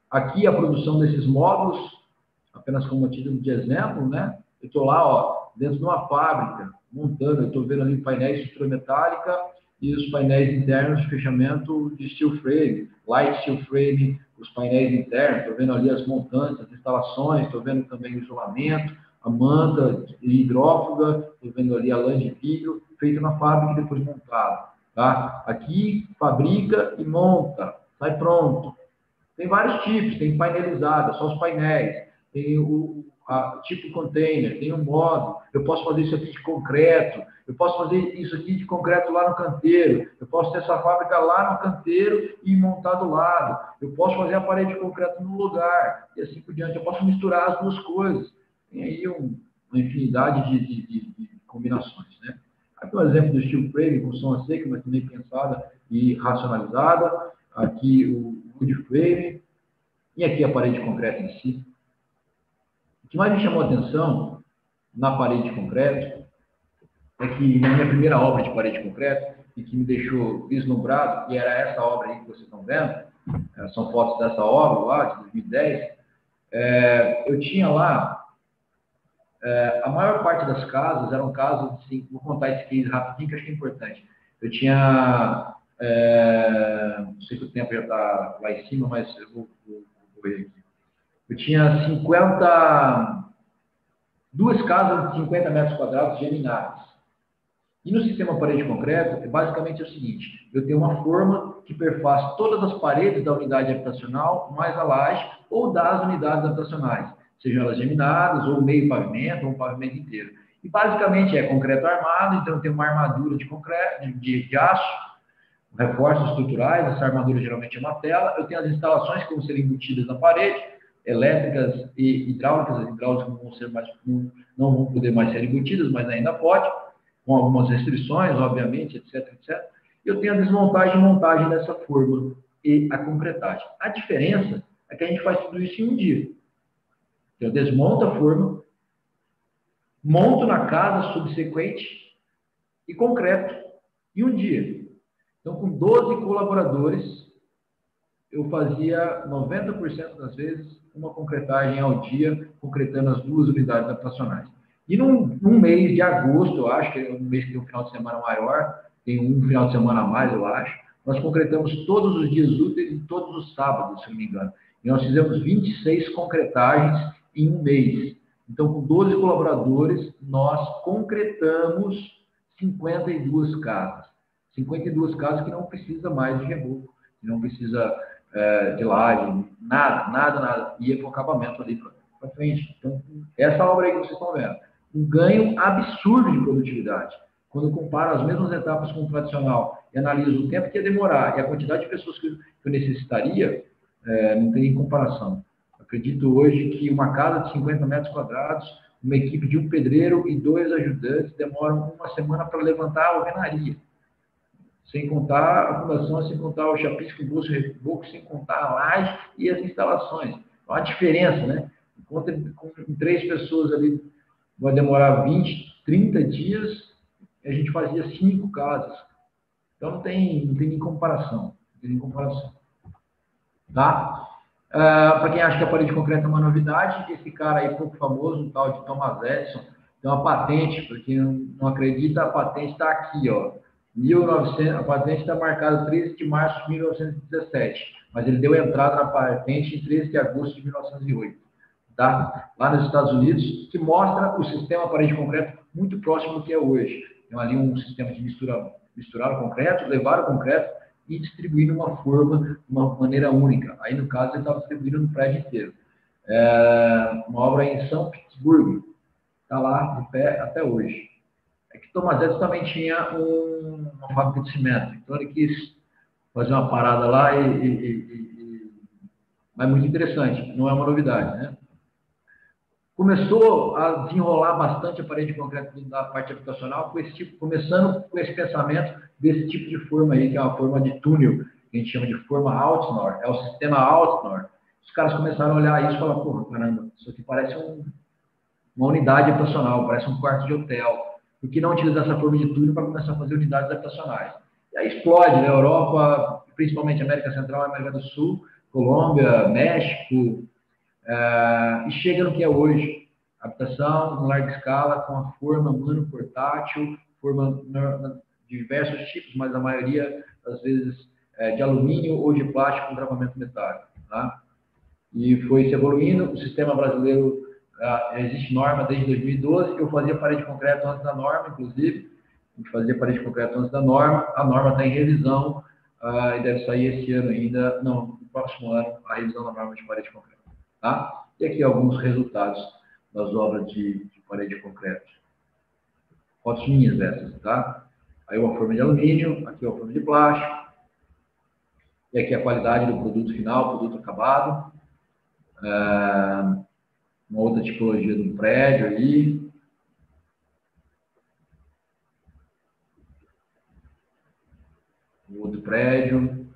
Aqui a produção desses módulos, apenas como título de exemplo, né? Eu estou lá, ó, dentro de uma fábrica, montando, eu estou vendo ali painéis de estrutura metálica e os painéis internos de fechamento de steel frame, light steel frame, os painéis internos, estou vendo ali as montantes, as instalações, estou vendo também o isolamento, a manta hidrófuga, estou vendo ali a lã de vidro, feita na fábrica e depois montado. Tá? Aqui, fabrica e monta, sai pronto. Tem vários tipos, tem painelizada, só os painéis, tem tipo container, tem um modo, eu posso fazer isso aqui de concreto, eu posso fazer isso aqui de concreto lá no canteiro, eu posso ter essa fábrica lá no canteiro e montar do lado, eu posso fazer a parede de concreto no lugar, e assim por diante, eu posso misturar as duas coisas. Tem aí uma infinidade de combinações, né? Aqui um exemplo do steel frame, construção a seco, mas também pensada e racionalizada. Aqui o wood frame, e aqui a parede de concreto em si. O que mais me chamou a atenção na parede de concreto é que na minha primeira obra de parede de concreto, e que me deixou vislumbrado, e era essa obra aí que vocês estão vendo, são fotos dessa obra lá, de 2010, eu tinha lá, a maior parte das casas eram casas, assim, vou contar esse case rapidinho, que acho que é importante. Eu tinha, não sei se o tempo já está lá em cima, mas eu vou ver aqui. Eu tinha 2 casas de 50 metros quadrados geminadas. E no sistema parede de concreto, basicamente é o seguinte: eu tenho uma forma que perfaz todas as paredes da unidade habitacional, mais a laje, ou das unidades habitacionais, sejam elas geminadas, ou meio pavimento, ou um pavimento inteiro. E basicamente é concreto armado, então eu tenho uma armadura de concreto, de aço, reforços estruturais, essa armadura geralmente é uma tela, eu tenho as instalações que vão ser embutidas na parede, elétricas e hidráulicas. As hidráulicas não vão poder mais ser embutidas, mas ainda pode, com algumas restrições, obviamente, etc, etc. Eu tenho a desmontagem e montagem dessa forma e a concretagem. A diferença é que a gente faz tudo isso em um dia. Eu desmonto a forma, monto na casa subsequente e concreto em um dia. Então, com 12 colaboradores, eu fazia 90% das vezes uma concretagem ao dia, concretando as 2 unidades habitacionais. E num mês de agosto, eu acho, que é um mês que tem um final de semana maior, tem um final de semana a mais, eu acho, nós concretamos todos os dias úteis e todos os sábados, se não me engano. E nós fizemos 26 concretagens em um mês. Então, com 12 colaboradores, nós concretamos 52 casas. 52 casas que não precisa mais de reboco, que não precisa de laje, nada. Ia para o acabamento ali para frente. Então, essa obra aí que vocês estão vendo, um ganho absurdo de produtividade. Quando eu comparo as mesmas etapas com o tradicional e analiso o tempo que ia demorar e a quantidade de pessoas que eu necessitaria, não tem comparação. Acredito hoje que uma casa de 50 metros quadrados, uma equipe de um pedreiro e 2 ajudantes demoram uma semana para levantar a alvenaria. Sem contar a fundação, sem contar o chapisco, o bolso, reboco, sem contar a laje e as instalações. Então, a diferença, né? Enquanto com 3 pessoas ali vai demorar 20, 30 dias, a gente fazia 5 casas. Então, não tem nem comparação. Não tem nem comparação. Tá? Para quem acha que a parede de concreto é uma novidade, esse cara aí pouco famoso, um tal de Thomas Edison, tem uma patente, para quem não acredita, a patente está aqui, ó. 1900, a patente está marcada 13 de março de 1917, mas ele deu entrada na patente em 13 de agosto de 1908, tá? Lá nos Estados Unidos, que mostra o sistema parede de concreto muito próximo do que é hoje. Tem ali um sistema de misturar o concreto, levar o concreto e distribuir uma forma, de uma maneira única. Aí, no caso, ele estava distribuindo no prédio inteiro. Uma obra em São Petersburgo, está lá de pé até hoje. É que Thomas Edison também tinha uma fábrica de cimento, então ele quis fazer uma parada lá mas muito interessante, não é uma novidade, né? Começou a desenrolar bastante a parede de concreto da parte habitacional, começando com esse pensamento desse tipo de forma aí, que é uma forma de túnel, que a gente chama de forma Altnor, é o sistema Altnor. Os caras começaram a olhar isso e falaram, porra, caramba, isso aqui parece uma unidade habitacional, parece um quarto de hotel. Por que não utilizar essa forma de túnel para começar a fazer unidades habitacionais? E aí explode, né? Europa, principalmente América Central e América do Sul, Colômbia, México, e chega no que é hoje. Habitação em larga escala, com a forma portátil, forma de diversos tipos, mas a maioria, às vezes, de alumínio ou de plástico com travamento metálico. Tá? E foi se evoluindo. O sistema brasileiro, existe norma desde 2012, eu fazia parede de concreto antes da norma, inclusive. A gente fazia parede de concreto antes da norma. A norma está em revisão e deve sair esse ano ainda, não, no próximo ano, a revisão da norma de parede de concreto. Tá? E aqui alguns resultados das obras de parede de concreto. Fotos minhas dessas, tá? Aí uma forma de alumínio, aqui uma forma de plástico, e aqui a qualidade do produto final, produto acabado. Uma outra tipologia do prédio aí. Outro prédio.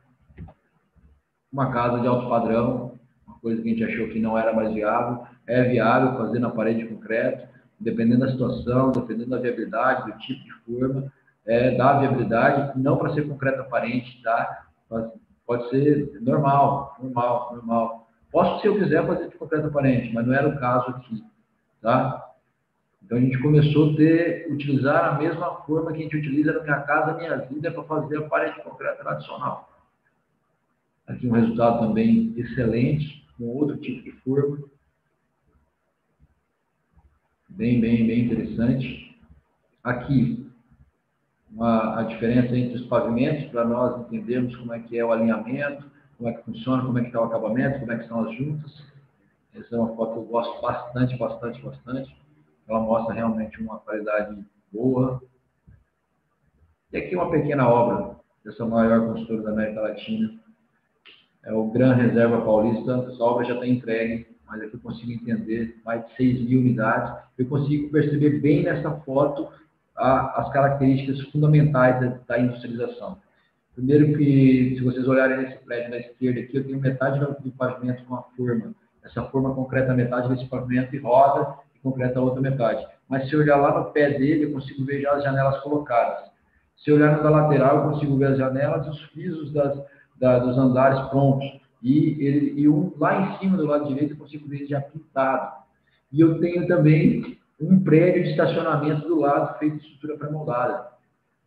Uma casa de alto padrão, uma coisa que a gente achou que não era mais viável. É viável fazer na parede de concreto, dependendo da situação, dependendo da viabilidade, do tipo de forma, dá viabilidade, não para ser concreto aparente, tá? Mas pode ser normal. Posso, se eu quiser, fazer de concreto aparente, mas não era o caso aqui, tá? Então a gente começou a utilizar a mesma forma que a gente utiliza na Minha Casa Minha Vida para fazer a parede de concreto tradicional. Aqui um resultado também excelente, com outro tipo de forma. Bem interessante. Aqui, a diferença entre os pavimentos, para nós entendermos como é que é o alinhamento, como é que funciona, como é que está o acabamento, como é que são as juntas. Essa é uma foto que eu gosto bastante. Ela mostra realmente uma qualidade boa. E aqui uma pequena obra dessa maior construtora da América Latina. É o Gran Reserva Paulista. Essa obra já está entregue, mas aqui eu consigo entender mais de 6.000 unidades. Eu consigo perceber bem nessa foto as características fundamentais da industrialização. Primeiro que, se vocês olharem nesse prédio da esquerda aqui, eu tenho metade do pavimento com a forma. Essa forma concreta metade desse pavimento e roda e concreta a outra metade. Mas se eu olhar lá no pé dele, eu consigo ver já as janelas colocadas. Se eu olhar no da lateral, eu consigo ver as janelas e os pisos dos andares prontos. E lá em cima, do lado direito, eu consigo ver já pintado. E eu tenho também um prédio de estacionamento do lado, feito de estrutura pré-moldada.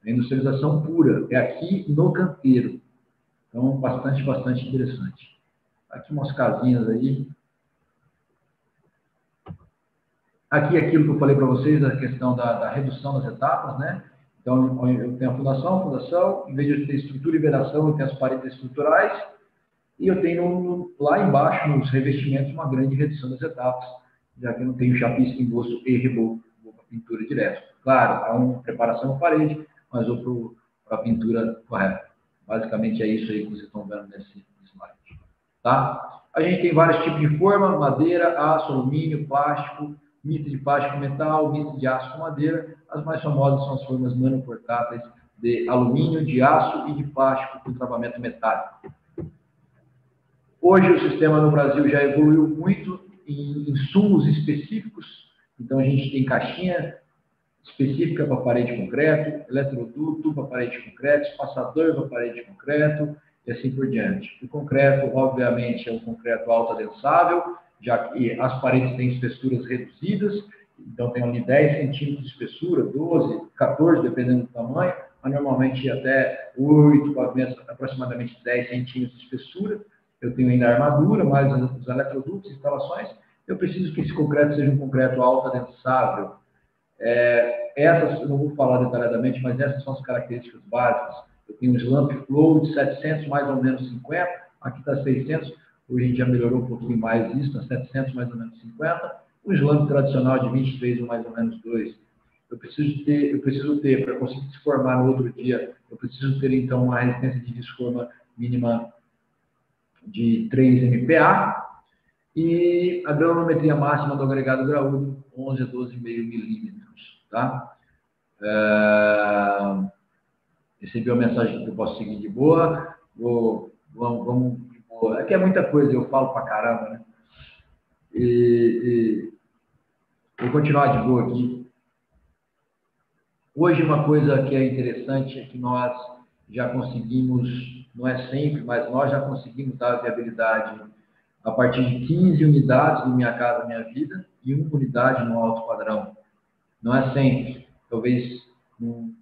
A industrialização pura. É aqui no canteiro. Então, bastante interessante. Aqui umas casinhas aí. Aqui aquilo que eu falei para vocês, a questão da redução das etapas, né? Então, eu tenho a fundação, em vez de eu ter estrutura e vedação, eu tenho as paredes estruturais, e eu tenho lá embaixo, nos revestimentos, uma grande redução das etapas, já que eu não tenho chapisco, engosto e reboco, vou para a pintura direto. Claro, há uma preparação para parede, mas vou para a pintura correta. Basicamente é isso aí que vocês estão vendo nesse slide. Tá? A gente tem vários tipos de forma: madeira, aço, alumínio, plástico, mito de plástico metal, mito de aço com madeira. As mais famosas são as formas nanoportáteis de alumínio, de aço e de plástico com travamento metálico. Hoje o sistema no Brasil já evoluiu muito em insumos específicos. Então a gente tem caixinha específica para parede de concreto, eletroduto para parede de concreto, espaçador para parede de concreto e assim por diante. O concreto, obviamente, é um concreto alto-adensável, já que as paredes têm espessuras reduzidas, então tem ali 10 centímetros de espessura, 12, 14, dependendo do tamanho, mas normalmente até 8 pavimentos, aproximadamente 10 centímetros de espessura. Eu tenho ainda a armadura, mais os eletrodutos, instalações. Eu preciso que esse concreto seja um concreto alto-adensável. Essas, eu não vou falar detalhadamente, mas essas são as características básicas. Eu tenho um slump flow de 700, mais ou menos 50, aqui está 600, hoje a gente já melhorou um pouquinho mais isso, está 700, mais ou menos 50. O slump tradicional de 23 ou mais ou menos 2. Eu preciso ter, para conseguir se formar no outro dia, eu preciso ter, então, uma resistência de desforma mínima de 3 MPa, e a granulometria máxima do agregado graúdo, 11 a 12,5 milímetros, tá? Recebi uma mensagem que eu posso seguir de boa, vamos de boa. Aqui é muita coisa, eu falo pra caramba, né? Vou continuar de boa aqui. Hoje, uma coisa que é interessante é que nós já conseguimos, não é sempre, mas nós já conseguimos dar viabilidade a partir de 15 unidades no Minha Casa Minha Vida e 1 unidade no alto padrão. Não é sempre. Talvez numa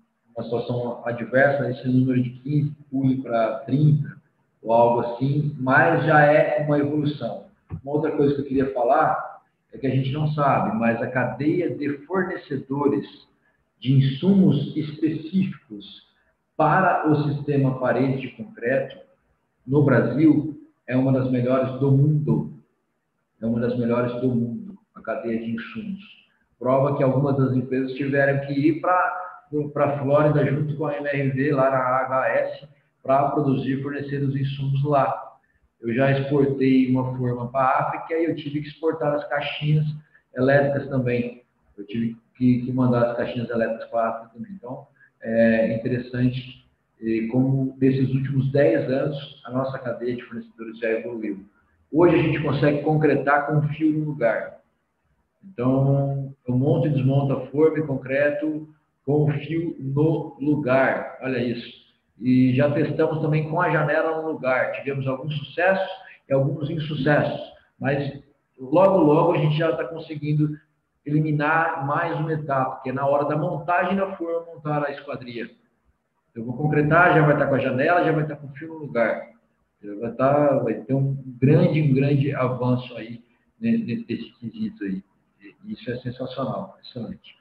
situação adversa, esse número de 15 pule para 30 ou algo assim, mas já é uma evolução. Uma outra coisa que eu queria falar é que a gente não sabe, mas a cadeia de fornecedores de insumos específicos para o sistema parede de concreto no Brasil é uma das melhores do mundo. É uma das melhores do mundo. a cadeia de insumos. Prova que algumas das empresas tiveram que ir para a Flórida junto com a MRV, lá na AHS, para produzir e fornecer os insumos lá. Eu já exportei uma forma para a África e eu tive que exportar as caixinhas elétricas também. Eu tive que mandar as caixinhas elétricas para a África também. Então, é interessante como nesses últimos 10 anos a nossa cadeia de fornecedores já evoluiu. Hoje a gente consegue concretar com um fio no lugar. Então, eu monto e desmonto a forma e concreto com o fio no lugar. Olha isso. E já testamos também com a janela no lugar. Tivemos alguns sucessos e alguns insucessos. Mas logo, logo a gente já está conseguindo eliminar mais uma etapa, que é na hora da montagem da forma, montar a esquadria. Eu vou concretar, já vai estar com a janela, já vai estar com o fio no lugar. Vai ter um grande avanço aí nesse quesito aí. Isso é sensacional, excelente.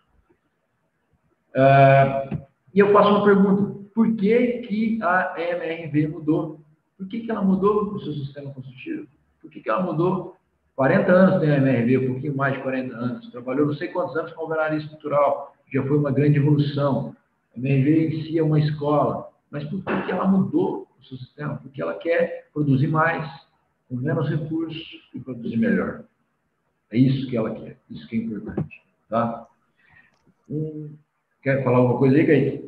E eu faço uma pergunta. Por que a MRV mudou? Por que ela mudou o seu sistema construtivo? Por que ela mudou? 40 anos tem a MRV, um pouquinho mais de 40 anos. Trabalhou não sei quantos anos com alvenaria estrutural. Já foi uma grande evolução. A MRV em si é uma escola. Mas por que ela mudou o seu sistema? Porque ela quer produzir mais, com menos recursos e produzir melhor. É isso que ela quer. Isso que é importante. Tá? Quer falar alguma coisa aí, Kaique?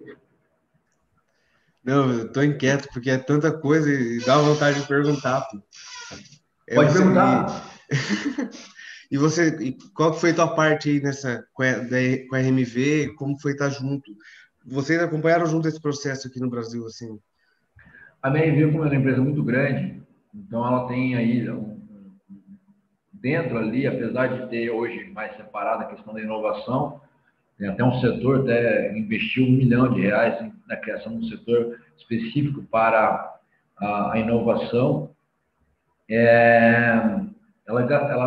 Não, eu estou inquieto, porque é tanta coisa e dá vontade de perguntar. Pô. Pode perguntar. E qual foi a tua parte aí com a RMV? Como foi estar junto? Vocês acompanharam junto esse processo aqui no Brasil, assim? A MRV, como é uma empresa muito grande, então ela tem aí dentro ali, apesar de ter hoje mais separada a questão da inovação, tem até um setor, até investiu R$1 milhão na criação de um setor específico para a inovação. Ela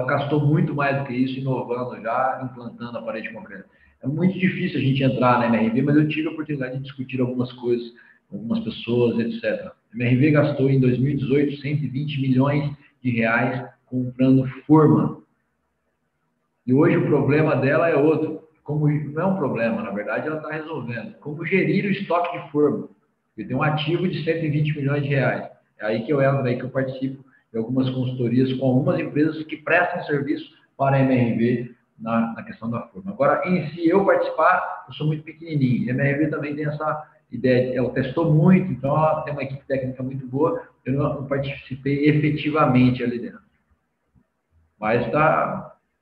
gastou muito mais do que isso, inovando já, implantando a parede concreta. É muito difícil a gente entrar na MRV, mas eu tive a oportunidade de discutir algumas coisas, com algumas pessoas, etc. A MRV gastou em 2018 R$120 milhões comprando forma. E hoje o problema dela é outro. Não é um problema, na verdade, ela está resolvendo. Como gerir o estoque de forma? Porque tem um ativo de R$120 milhões. É aí que eu entro, aí que eu participo de algumas consultorias com algumas empresas que prestam serviço para a MRV na questão da forma. Agora, em si, eu participar, eu sou muito pequenininho. E a MRV também tem essa ideia, ela testou muito, então ela tem uma equipe técnica muito boa, eu não participei efetivamente ali dentro. Mas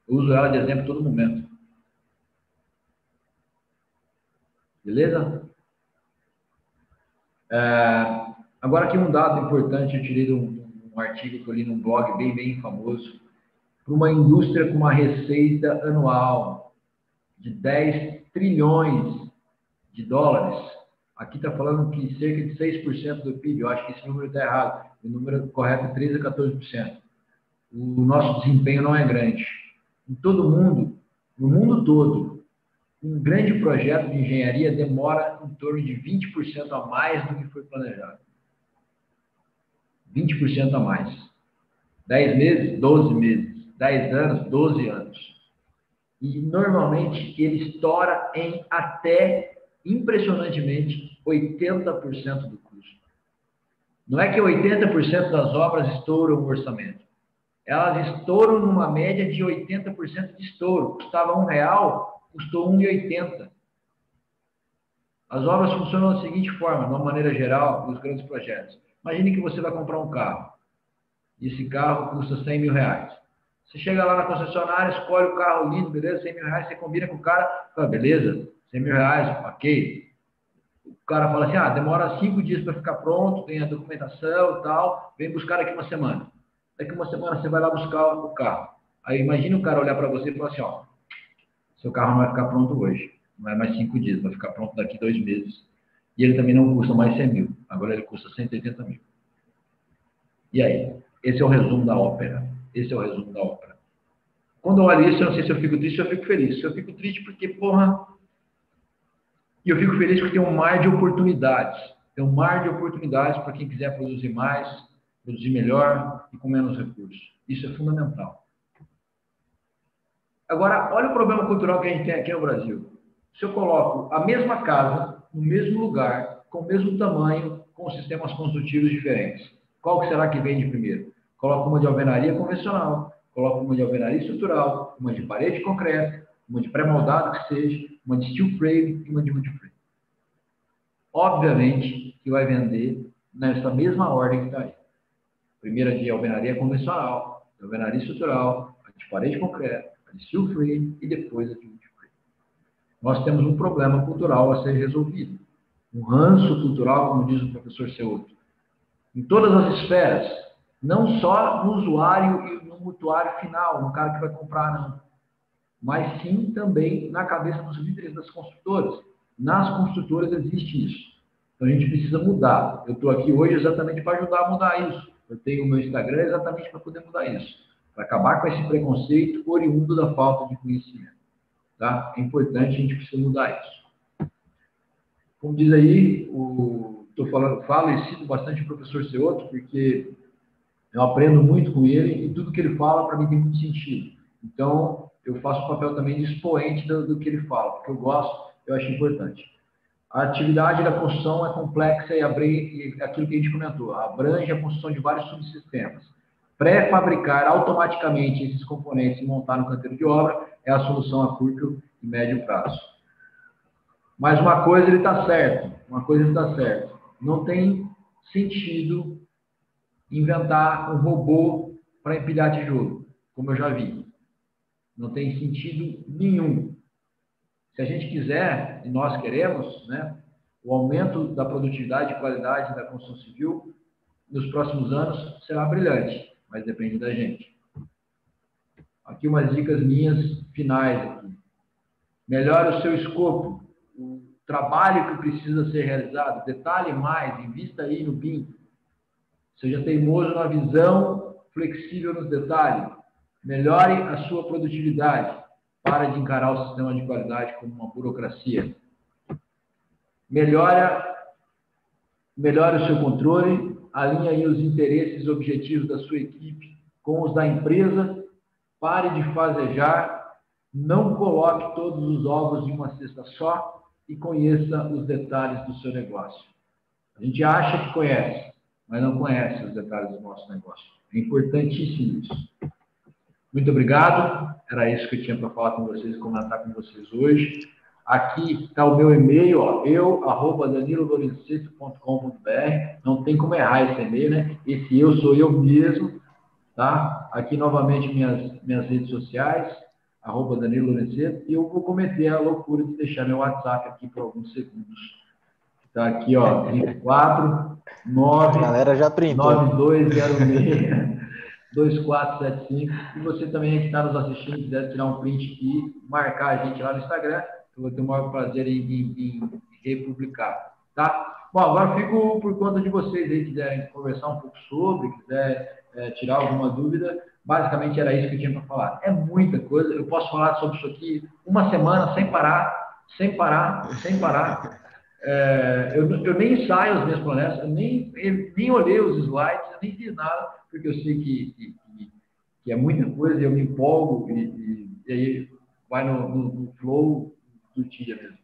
eu uso ela de exemplo a todo momento. Beleza? Agora aqui um dado importante, eu tirei de um artigo que eu li num blog bem famoso, para uma indústria com uma receita anual de 10 trilhões de dólares, aqui está falando que cerca de 6% do PIB, eu acho que esse número está errado, o número correto é 13% a 14%. O nosso desempenho não é grande. Em todo mundo, no mundo todo, um grande projeto de engenharia demora em torno de 20% a mais do que foi planejado. 20% a mais. 10 meses, 12 meses. 10 anos, 12 anos. E, normalmente, ele estoura em até, impressionantemente, 80% do custo. Não é que 80% das obras estouram o orçamento. Elas estouram numa média de 80% de estouro. Custava R$1, custou R$1,80. As obras funcionam da seguinte forma, de uma maneira geral, dos grandes projetos. Imagine que você vai comprar um carro. E esse carro custa R$100 mil. Você chega lá na concessionária, escolhe o carro lindo, beleza, R$100 mil, você combina com o cara, fala, beleza, R$100 mil, ok. O cara fala assim, demora 5 dias para ficar pronto, tem a documentação e tal, vem buscar daqui uma semana. Daqui uma semana você vai lá buscar o carro. Aí imagina o cara olhar para você e falar assim, seu carro não vai ficar pronto hoje, não é mais 5 dias, vai ficar pronto daqui 2 meses. E ele também não custa mais 100 mil, agora ele custa 180 mil. E aí? Esse é o resumo da ópera. Esse é o resumo da ópera. Quando eu olho isso, eu não sei se eu fico triste ou eu fico feliz. Eu fico triste porque, e eu fico feliz porque tem um mar de oportunidades. Tem um mar de oportunidades para quem quiser produzir mais, produzir melhor e com menos recursos. Isso é fundamental. Agora, olha o problema cultural que a gente tem aqui no Brasil. Se eu coloco a mesma casa, no mesmo lugar, com o mesmo tamanho, com sistemas construtivos diferentes, qual que será que vende primeiro? Coloco uma de alvenaria convencional, coloco uma de alvenaria estrutural, uma de parede de concreto, uma de pré-moldado que seja, uma de steel frame e uma de wood frame. Obviamente que vai vender nessa mesma ordem que está aí. Primeira de alvenaria convencional, de alvenaria estrutural, a de parede de concreto, a de steel frame e depois a de wood frame. Nós temos um problema cultural a ser resolvido. Um ranço cultural, como diz o professor Ceuto. Em todas as esferas, não só no usuário e no mutuário final, no cara que vai comprar, não. Mas sim também na cabeça dos líderes das construtoras. Nas construtoras existe isso. Então a gente precisa mudar. Eu estou aqui hoje exatamente para ajudar a mudar isso. Eu tenho o meu Instagram exatamente para poder mudar isso. Para acabar com esse preconceito oriundo da falta de conhecimento. Tá? É importante, a gente precisa mudar isso. Como diz aí, falo e cito bastante o professor Ceuto, porque eu aprendo muito com ele e tudo que ele fala para mim tem muito sentido. Então, eu faço o papel também de expoente do que ele fala, porque eu gosto, eu acho importante. A atividade da construção é complexa e abrange aquilo que a gente comentou, abrange a construção de vários subsistemas. Pré-fabricar automaticamente esses componentes e montar no canteiro de obra é a solução a curto e médio prazo. Mas uma coisa ele está certo, não tem sentido inventar um robô para empilhar tijolo, como eu já vi. Não tem sentido nenhum. Se a gente quiser, e nós queremos, né, o aumento da produtividade e qualidade da construção civil nos próximos anos será brilhante, mas depende da gente. Aqui umas dicas minhas finais. Aqui. Melhore o seu escopo, o trabalho que precisa ser realizado, detalhe mais, invista aí no BIM. Seja teimoso na visão, flexível nos detalhes. Melhore a sua produtividade. Para de encarar o sistema de qualidade como uma burocracia. Melhore o seu controle, alinhe aí os interesses e objetivos da sua equipe com os da empresa. Pare de fazejar. Não coloque todos os ovos em uma cesta só e conheça os detalhes do seu negócio. A gente acha que conhece, mas não conhece os detalhes do nosso negócio. É importantíssimo isso. Muito obrigado. Era isso que eu tinha para falar com vocês, comentar com vocês hoje. Aqui está o meu e-mail, eu@danilolorenceto.com.br. Não tem como errar esse e-mail, né? Esse eu sou eu mesmo, tá? Aqui novamente minhas redes sociais, @danilolorenceto. E eu vou cometer a loucura de deixar meu WhatsApp aqui por alguns segundos. Está aqui, 34 9 galera já printou. 9206 2475. E você também que está nos assistindo, quiser tirar um print e marcar a gente lá no Instagram, eu vou ter o maior prazer em republicar, tá? Bom, agora fico por conta de vocês aí, quiserem conversar um pouco sobre, quiser tirar alguma dúvida. Basicamente era isso que eu tinha para falar. É muita coisa, eu posso falar sobre isso aqui uma semana sem parar. Eu nem saio as minhas palestras, eu nem olhei os slides, eu nem fiz nada, porque eu sei que é muita coisa, e eu me empolgo e aí vai no flow do dia mesmo.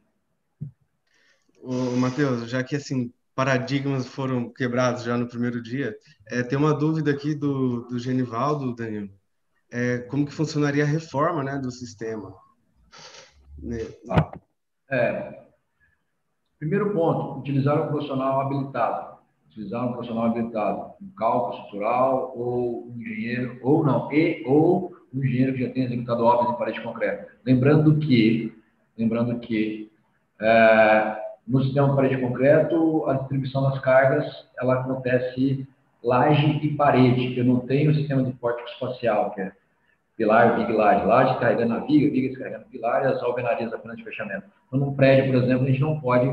Ô, Matheus, já que assim, paradigmas foram quebrados já no primeiro dia, tem uma dúvida aqui do Genivaldo, Danilo. Como que funcionaria a reforma, né, do sistema? Primeiro ponto, utilizar um profissional habilitado. Um cálculo estrutural, ou um engenheiro, ou um engenheiro que já tenha executado obras em parede concreta. Lembrando que no sistema de parede de concreto, a distribuição das cargas, ela acontece laje e parede. Eu não tenho o sistema de pórtico espacial, que é pilar, viga e laje. Laje carregando a viga descarregando o pilar e as alvenarias apenas de fechamento. Então, num prédio, por exemplo, a gente não pode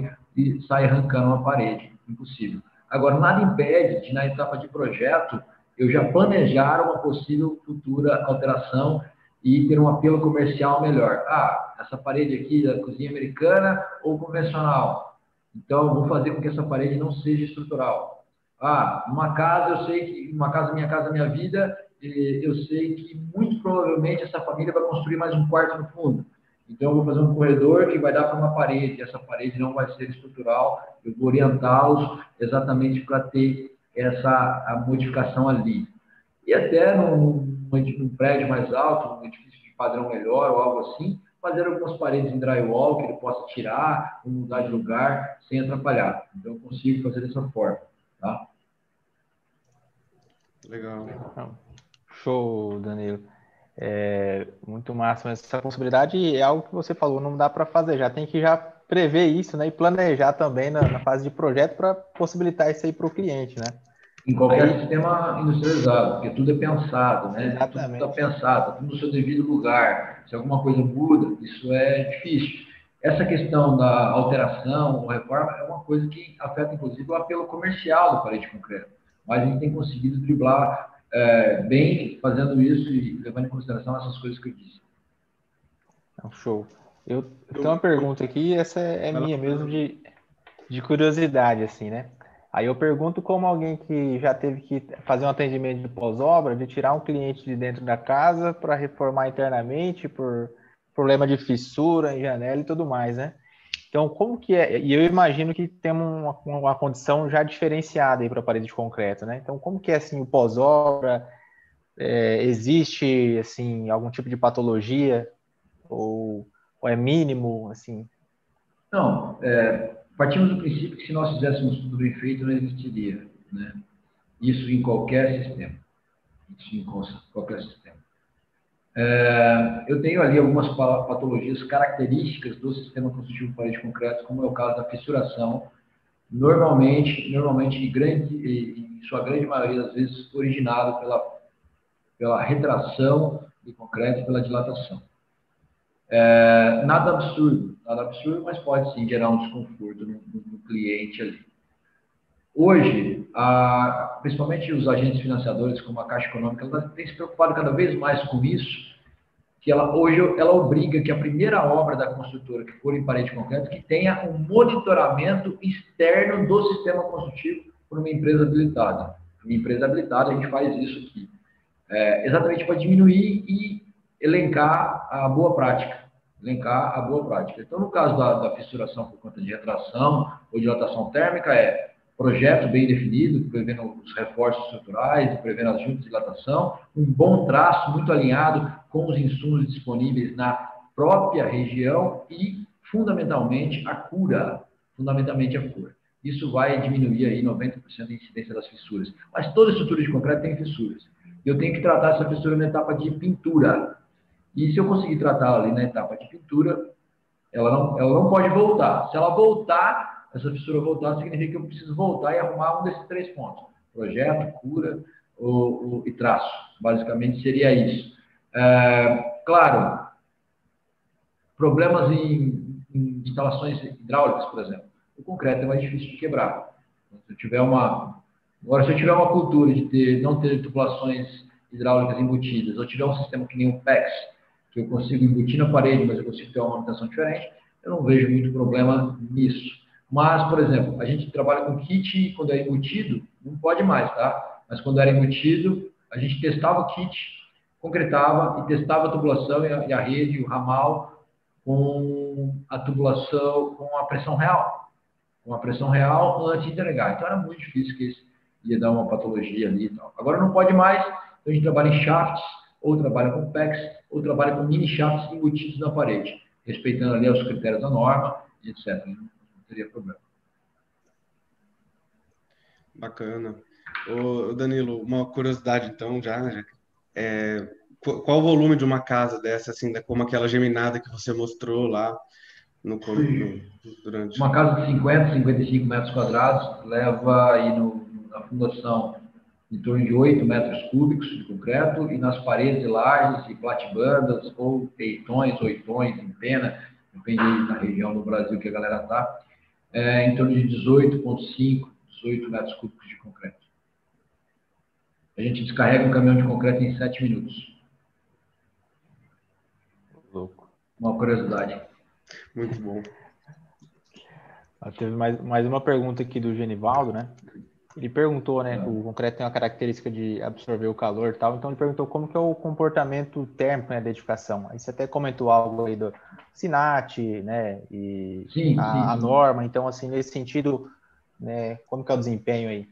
sair arrancando uma parede. Impossível. Agora, nada impede de, na etapa de projeto, eu já planejar uma possível futura alteração e ter um apelo comercial melhor. Essa parede aqui da cozinha americana ou convencional. Então, vou fazer com que essa parede não seja estrutural. Uma casa, eu sei que minha casa, minha vida, eu sei que muito provavelmente essa família vai construir mais um quarto no fundo. Então, eu vou fazer um corredor que vai dar para uma parede. Essa parede não vai ser estrutural. Eu vou orientá-los exatamente para ter a modificação ali. E até num prédio mais alto, num edifício de padrão melhor ou algo assim, fazer algumas paredes em drywall que ele possa tirar ou mudar de lugar sem atrapalhar. Então, eu consigo fazer dessa forma. Tá? Legal. Show, Danilo. Muito massa, mas essa possibilidade é algo que você falou, não dá para fazer, já tem que já prever isso, né? E planejar também na fase de projeto para possibilitar isso aí para o cliente, né? Em qualquer Aí, sistema industrializado, porque tudo é pensado, né? Tudo está exatamente. pensado, tudo no seu devido lugar. Se alguma coisa muda, isso é difícil. Essa questão da alteração ou reforma é uma coisa que afeta, inclusive, o apelo comercial da parede de concreto. Mas a gente tem conseguido driblar bem fazendo isso e levando em consideração essas coisas que eu disse. Show. Eu tenho uma pergunta aqui, essa é minha mesmo de curiosidade, assim, né? Aí eu pergunto como alguém que já teve que fazer um atendimento de pós-obra, de tirar um cliente de dentro da casa para reformar internamente por problema de fissura em janela e tudo mais, né? Então, como que é? E eu imagino que tem uma condição já diferenciada aí para a parede de concreto, né? Então, como que é assim o pós-obra? Existe assim algum tipo de patologia ou é mínimo, assim? Não, partimos do princípio que se nós fizéssemos tudo bem feito, não existiria, né? Isso em qualquer sistema. Isso em qualquer sistema. Eu tenho ali algumas patologias características do sistema construtivo de parede de concreto, como é o caso da fissuração, normalmente em sua grande maioria das vezes, originado pela retração do concreto e pela dilatação. Nada absurdo, mas pode sim gerar um desconforto no cliente ali. Hoje, principalmente os agentes financiadores, como a Caixa Econômica, ela tem se preocupado cada vez mais com isso, que hoje ela obriga que a primeira obra da construtora que for em parede de concreto que tenha um monitoramento externo do sistema construtivo por uma empresa habilitada. Uma empresa habilitada, a gente faz isso aqui. Exatamente para diminuir e elencar a boa prática. Então, no caso da fissuração por conta de retração ou dilatação térmica, projeto bem definido, prevendo os reforços estruturais, prevendo as juntas de dilatação, um bom traço muito alinhado com os insumos disponíveis na própria região e, fundamentalmente, a cura. Isso vai diminuir aí 90% a incidência das fissuras. Mas toda estrutura de concreto tem fissuras. Eu tenho que tratar essa fissura na etapa de pintura. E se eu conseguir tratar ali na etapa de pintura, ela não pode voltar. Se ela voltar, essa fissura voltar, significa que eu preciso voltar e arrumar um desses 3 pontos. Projeto, cura e traço. Basicamente seria isso. Claro, problemas em instalações hidráulicas, por exemplo. O concreto é mais difícil de quebrar. Se eu tiver uma cultura de não ter tubulações hidráulicas embutidas, ou tiver um sistema que nem o PEX, que eu consigo embutir na parede, mas eu consigo ter uma manutenção diferente, eu não vejo muito problema nisso. Mas, por exemplo, a gente trabalha com kit quando é embutido, não pode mais, tá? Mas quando era embutido, a gente testava o kit, concretava e testava a tubulação e a rede, o ramal, com a tubulação, com a pressão real. Com a pressão real antes de entregar. Então, era muito difícil que isso ia dar uma patologia ali e tal. Agora não pode mais, então a gente trabalha em shafts, ou trabalha com PEX, ou trabalha com mini shafts embutidos na parede, respeitando ali os critérios da norma, etc. Não teria problema. Bacana. Ô, Danilo, uma curiosidade então, qual o volume de uma casa dessa, assim, como aquela geminada que você mostrou lá durante... Uma casa de 50, 55 metros quadrados leva aí na fundação em torno de 8 metros cúbicos de concreto e nas paredes e lajes e platibandas ou peitões, oitões em pena, depende da região do Brasil que a galera está, em torno de 18,5, 18 metros cúbicos de concreto. A gente descarrega um caminhão de concreto em 7 minutos. Louco. Uma curiosidade. Muito bom. Teve mais uma pergunta aqui do Genivaldo, né? Ele perguntou, né, que o concreto tem uma característica de absorver o calor e tal, então ele perguntou como que é o comportamento térmico, né, da edificação. Aí você até comentou algo aí do SINAT, né, e Sim, sim, a sim. norma, então, assim, nesse sentido, né, como que é o desempenho aí?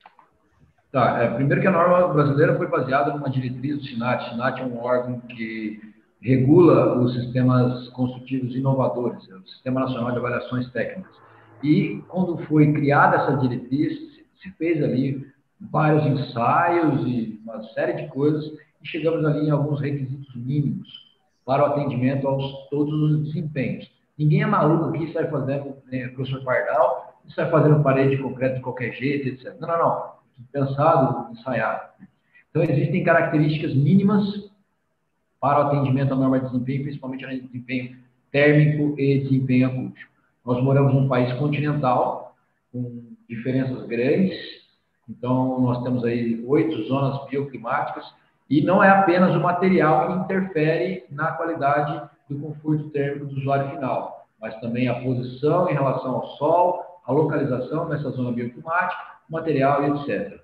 Tá, primeiro que a norma brasileira foi baseada numa diretriz do SINAT. O SINAT é um órgão que regula os sistemas construtivos inovadores, é o Sistema Nacional de Avaliações Técnicas. E quando foi criada essa diretriz, se fez ali vários ensaios e uma série de coisas e chegamos ali em alguns requisitos mínimos para o atendimento aos todos os desempenhos. Ninguém é maluco aqui e sai fazendo, né, professor Pardal, e sai fazendo parede de concreto de qualquer jeito, etc. Não, não, não. Pensado, ensaiado. Então, existem características mínimas para o atendimento à norma de desempenho, principalmente no desempenho térmico e desempenho acústico. Nós moramos num país continental, com diferenças grandes, então nós temos aí 8 zonas bioclimáticas, e não é apenas o material que interfere na qualidade do conforto térmico do usuário final, mas também a posição em relação ao sol, a localização nessa zona bioclimática, material e etc.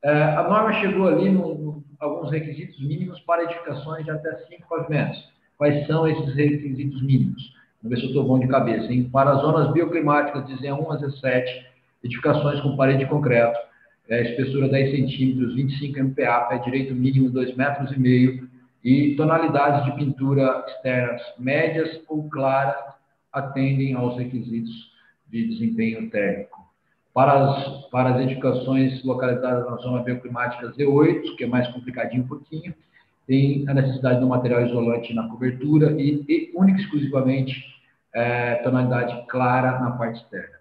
A norma chegou ali em alguns requisitos mínimos para edificações de até 5 pavimentos. Quais são esses requisitos mínimos? Vamos ver se eu estou bom de cabeça. Hein? Para as zonas bioclimáticas de Z1 a Z7, edificações com parede de concreto, espessura 10 centímetros, 25 MPa, pé direito mínimo 2,5 metros, e tonalidades de pintura externas médias ou claras atendem aos requisitos de desempenho térmico. Para as edificações localizadas na zona bioclimática Z8, que é mais complicadinho um pouquinho, tem a necessidade de um material isolante na cobertura e única e exclusivamente tonalidade clara na parte externa.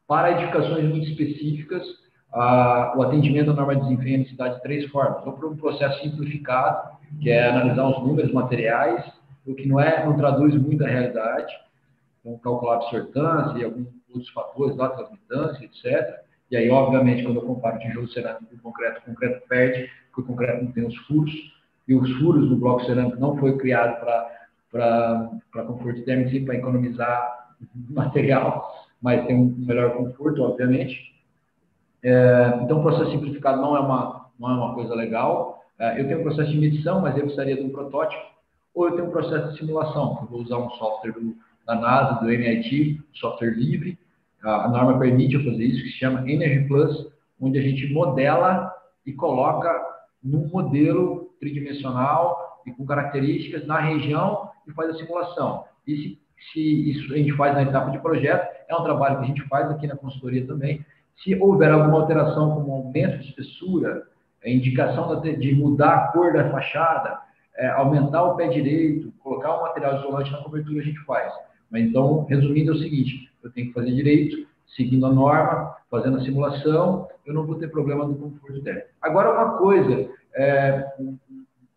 Para edificações muito específicas, o atendimento à norma de desempenho é necessidade de 3 formas. Ou por um processo simplificado, que é analisar os números materiais, o que não traduz muito a realidade, então calcular a absortância e alguns outros fatores lá, transmitância, etc. E aí, obviamente, quando eu comparo tijolo cerâmico com o concreto perde, porque o concreto não tem os furos, e os furos do bloco cerâmico não foi criado para conforto térmico, sim, para economizar material, mas tem um melhor conforto, obviamente. Então, o processo simplificado não é uma coisa legal. Eu tenho um processo de medição, mas eu precisaria de um protótipo, ou eu tenho um processo de simulação, que eu vou usar um software da NASA, do MIT, software livre. A norma permite eu fazer isso, que se chama Energy Plus, onde a gente modela e coloca num modelo tridimensional e com características na região e faz a simulação. E se isso a gente faz na etapa de projeto, é um trabalho que a gente faz aqui na consultoria também. Se houver alguma alteração, como aumento de espessura, indicação de mudar a cor da fachada, aumentar o pé direito, colocar um material isolante na cobertura, a gente faz. Mas então, resumindo, é o seguinte: eu tenho que fazer direito, seguindo a norma, fazendo a simulação, eu não vou ter problema do conforto térmico. Agora,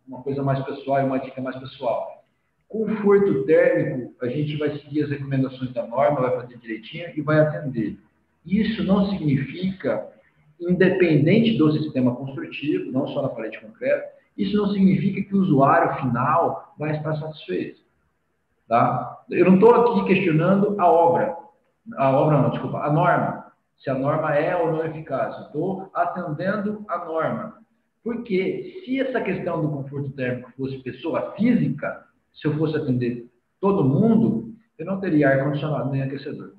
uma coisa mais pessoal e uma dica mais pessoal. Conforto térmico, a gente vai seguir as recomendações da norma, vai fazer direitinho e vai atender. Isso não significa, independente do sistema construtivo, não só na parede de concreto, isso não significa que o usuário final vai estar satisfeito. Tá? Eu não estou aqui questionando a norma, se a norma é ou não eficaz. Eu estou atendendo a norma. Porque se essa questão do conforto térmico fosse pessoa física, se eu fosse atender todo mundo, eu não teria ar-condicionado nem aquecedor.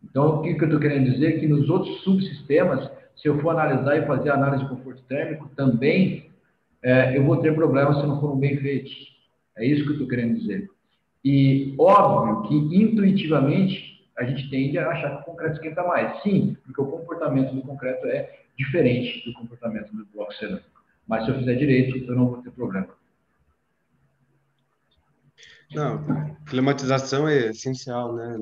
Então, o que eu estou querendo dizer é que nos outros subsistemas, se eu for analisar e fazer análise de conforto térmico, também eu vou ter problemas se não foram bem feitos. É isso que eu estou querendo dizer. E óbvio que, intuitivamente, a gente tende a achar que o concreto esquenta mais. Sim, porque o comportamento do concreto é diferente do comportamento do bloco cerâmico. Mas se eu fizer direito, eu não vou ter problema. Não, climatização é essencial, né?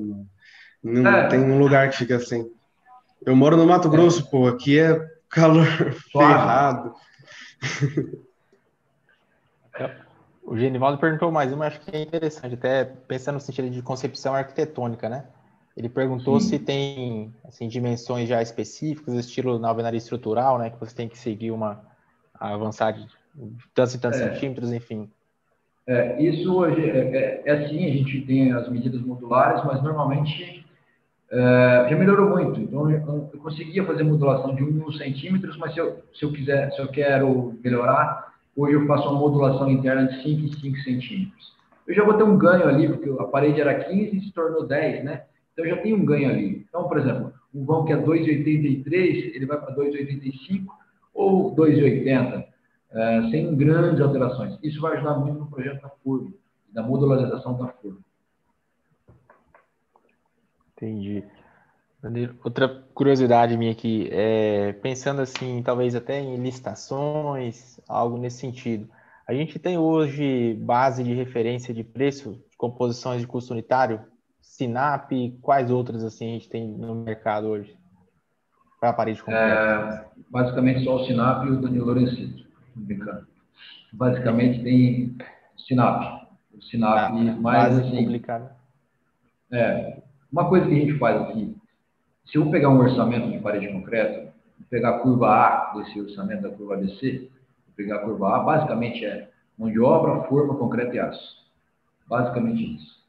Não tem um lugar que fica assim. Eu moro no Mato Grosso, pô, aqui é calor ferrado. O Genivaldo perguntou mais uma, acho que é interessante, até pensando no sentido de concepção arquitetônica, né? Ele perguntou se tem assim, dimensões já específicas, estilo na alvenaria estrutural, né? Que você tem que seguir avançar de tantos e tantos centímetros, enfim. Isso hoje assim, a gente tem as medidas modulares, mas normalmente já melhorou muito. Então, eu conseguia fazer modulação de 1 centímetros, mas se eu quero melhorar, hoje eu faço uma modulação interna de 5 em 5 centímetros. Eu já vou ter um ganho ali, porque a parede era 15 e se tornou 10, né? Então, eu já tenho um ganho ali. Então, por exemplo, um vão que é 2,83, ele vai para 2,85 ou 2,80, sem grandes alterações. Isso vai ajudar muito no projeto da forma, da modularização da forma. Entendi. Outra curiosidade minha aqui, pensando assim, talvez até em licitações, algo nesse sentido. A gente tem hoje base de referência de preço, de composições de custo unitário, Sinap, quais outras assim a gente tem no mercado hoje para a parede concreta? Basicamente só o Sinap e o Danilo Lorencito, brincando. Basicamente tem Sinap. O Sinap, mas Base assim, publicada. uma coisa que a gente faz aqui, se eu pegar um orçamento de parede concreta, pegar a curva A desse orçamento da curva ABC, pegar a curva A, basicamente mão de obra, forma, concreto e aço. Basicamente isso.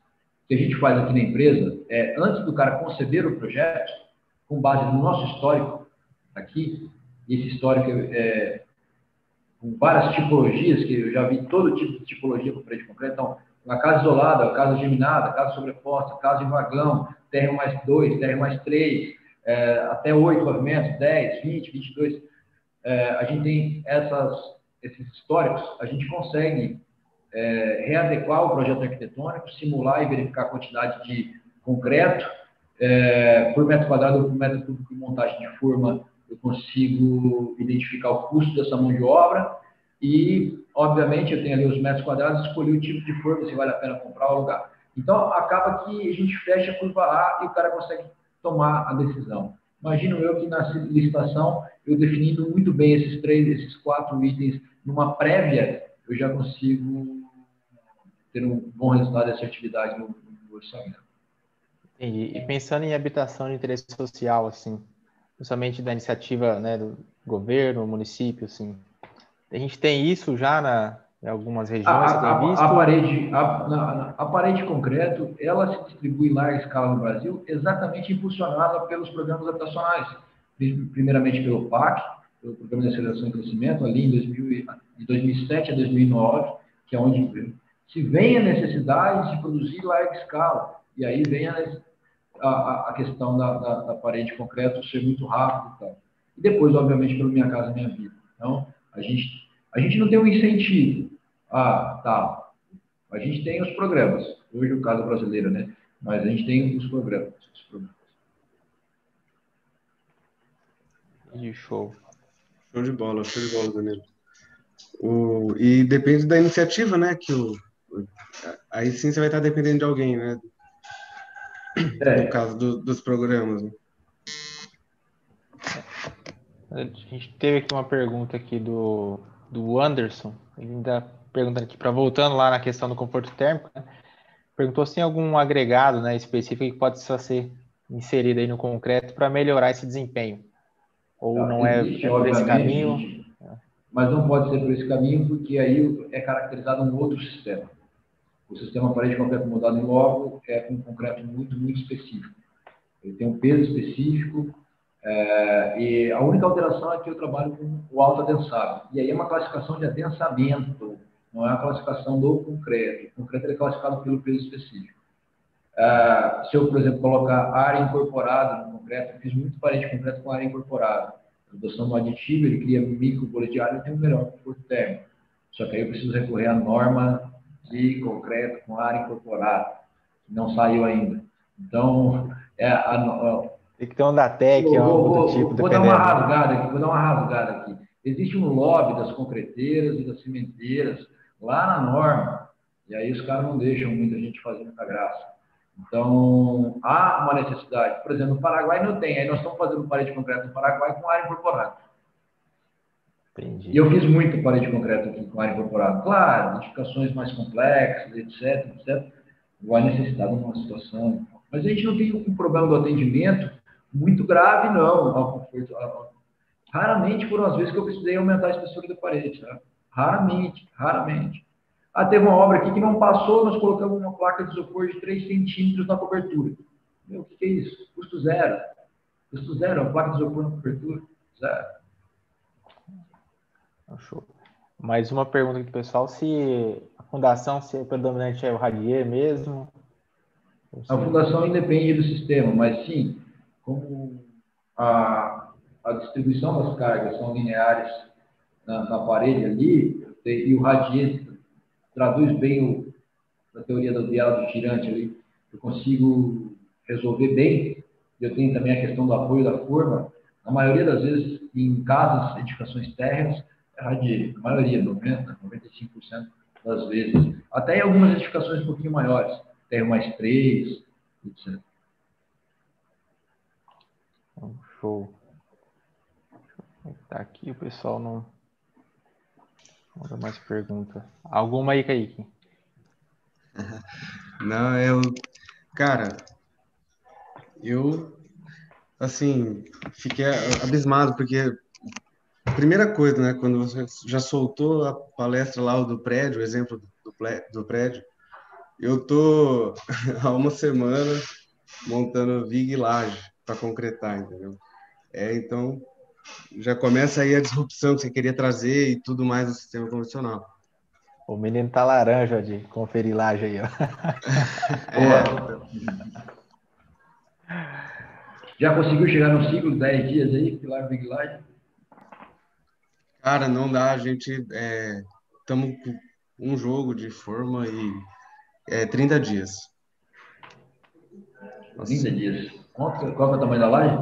O que a gente faz aqui na empresa antes do cara conceber o projeto, com base no nosso histórico aqui, esse histórico com várias tipologias, que eu já vi todo tipo de tipologia para parede concreta. Então, uma casa isolada, casa geminada, casa sobreposta, casa em vagão, térreo mais 2, térreo mais 3, até 8 pavimentos, 10, 20, 22. A gente tem esses históricos, a gente consegue readequar o projeto arquitetônico, simular e verificar a quantidade de concreto por metro quadrado ou por metro cúbico de montagem de forma. Eu consigo identificar o custo dessa mão de obra e, obviamente, eu tenho ali os metros quadrados, escolhi o tipo de forma, se vale a pena comprar ou alugar. Então, acaba que a gente fecha a curva A e o cara consegue tomar a decisão. Imagino eu que na licitação, eu definindo muito bem esses 4 itens numa prévia, eu já consigo ter um bom resultado de assertividade no orçamento. Entendi. E pensando em habitação de interesse social, assim, principalmente da iniciativa, né, do governo, município, assim, a gente tem isso já em algumas regiões, você tem visto? A parede concreto, ela se distribui em larga escala no Brasil, exatamente impulsionada pelos programas habitacionais, primeiramente pelo PAC, pelo Programa de Aceleração e Crescimento, ali de 2007 a 2009, que é onde se vem a necessidade de produzir em larga escala, e aí vem a questão da parede concreto ser muito rápido e tal. E depois, obviamente, pelo Minha Casa Minha Vida. Então, a gente não tem um incentivo. Tá. A gente tem os programas. Hoje, o caso brasileiro, né? Mas a gente tem os programas. Show. Show de bola, Danilo. E depende da iniciativa, né? Aí sim você vai estar dependendo de alguém, né? No caso dos programas. Né? A gente teve aqui uma pergunta aqui do Anderson, ele ainda perguntando aqui, voltando lá na questão do conforto térmico, né? Perguntou se tem algum agregado, né, específico que pode só ser inserido aí no concreto para melhorar esse desempenho. Ou não existe, por esse caminho? Existe, mas não pode ser por esse caminho, porque aí é caracterizado um outro sistema. O sistema parede concreto moldado em logo é um concreto muito, muito específico. Ele tem um peso específico, e a única alteração é que eu trabalho com o alto adensável. E aí é uma classificação de adensamento, não é a classificação do concreto. O concreto é classificado pelo peso específico. Se eu, por exemplo, colocar área incorporada no concreto, eu fiz muito parede de concreto com área incorporada. A adoção do aditivo, ele cria micro bolhas de área e tem um melhor conforto térmico. Só que aí eu preciso recorrer à norma de concreto com área incorporada, que não saiu ainda. Então, tem que ter um DATEC, algo do tipo. Vou dar uma rasgada aqui. Existe um lobby das concreteiras e das cimenteiras lá na norma, e aí os caras não deixam muita gente fazer muita graça. Então, há uma necessidade. Por exemplo, no Paraguai não tem. Aí nós estamos fazendo parede de concreto no Paraguai com área incorporada. Entendi. E eu fiz muito parede de concreto aqui com área incorporada. Claro, edificações mais complexas, etc. Vai necessitar de uma situação. Mas a gente não tem um problema do atendimento muito grave, não, ao conforto. Raramente foram as vezes que eu precisei aumentar a espessura da parede. Tá? Raramente. Teve uma obra aqui que não passou, nós colocamos uma placa de isopor de 3 centímetros na cobertura. Meu, o que é isso? Custo zero. Custo zero, a placa de isopor na cobertura, zero. Show. Mais uma pergunta aqui do pessoal, se a fundação, se é predominante é o radier mesmo? A fundação independe do sistema, mas sim, como a distribuição das cargas são lineares na parede ali, e o radier traduz bem a teoria do diálogo girante ali, eu consigo resolver bem. Eu tenho também a questão do apoio da forma. Na maioria das vezes, em casas, edificações térreas, é radier. A maioria, 90%, 95% das vezes. Até em algumas edificações um pouquinho maiores, térreo mais 3, etc. Show. Tá aqui, o pessoal não manda mais pergunta. Alguma aí, Kaique? Não, cara, eu, assim, fiquei abismado, porque primeira coisa, né, quando você já soltou a palestra lá do prédio, o exemplo do prédio, eu tô há uma semana montando viga e laje para concretar, entendeu? Então, já começa aí a disrupção que você queria trazer e tudo mais no sistema convencional. O menino tá laranja de conferir laje aí, ó. Boa. Já conseguiu chegar no ciclo de 10 dias aí, Pilar Big Light? Cara, não dá, a gente estamos com um jogo de forma e 30 dias. 30 dias. Qual que é o tamanho da laje?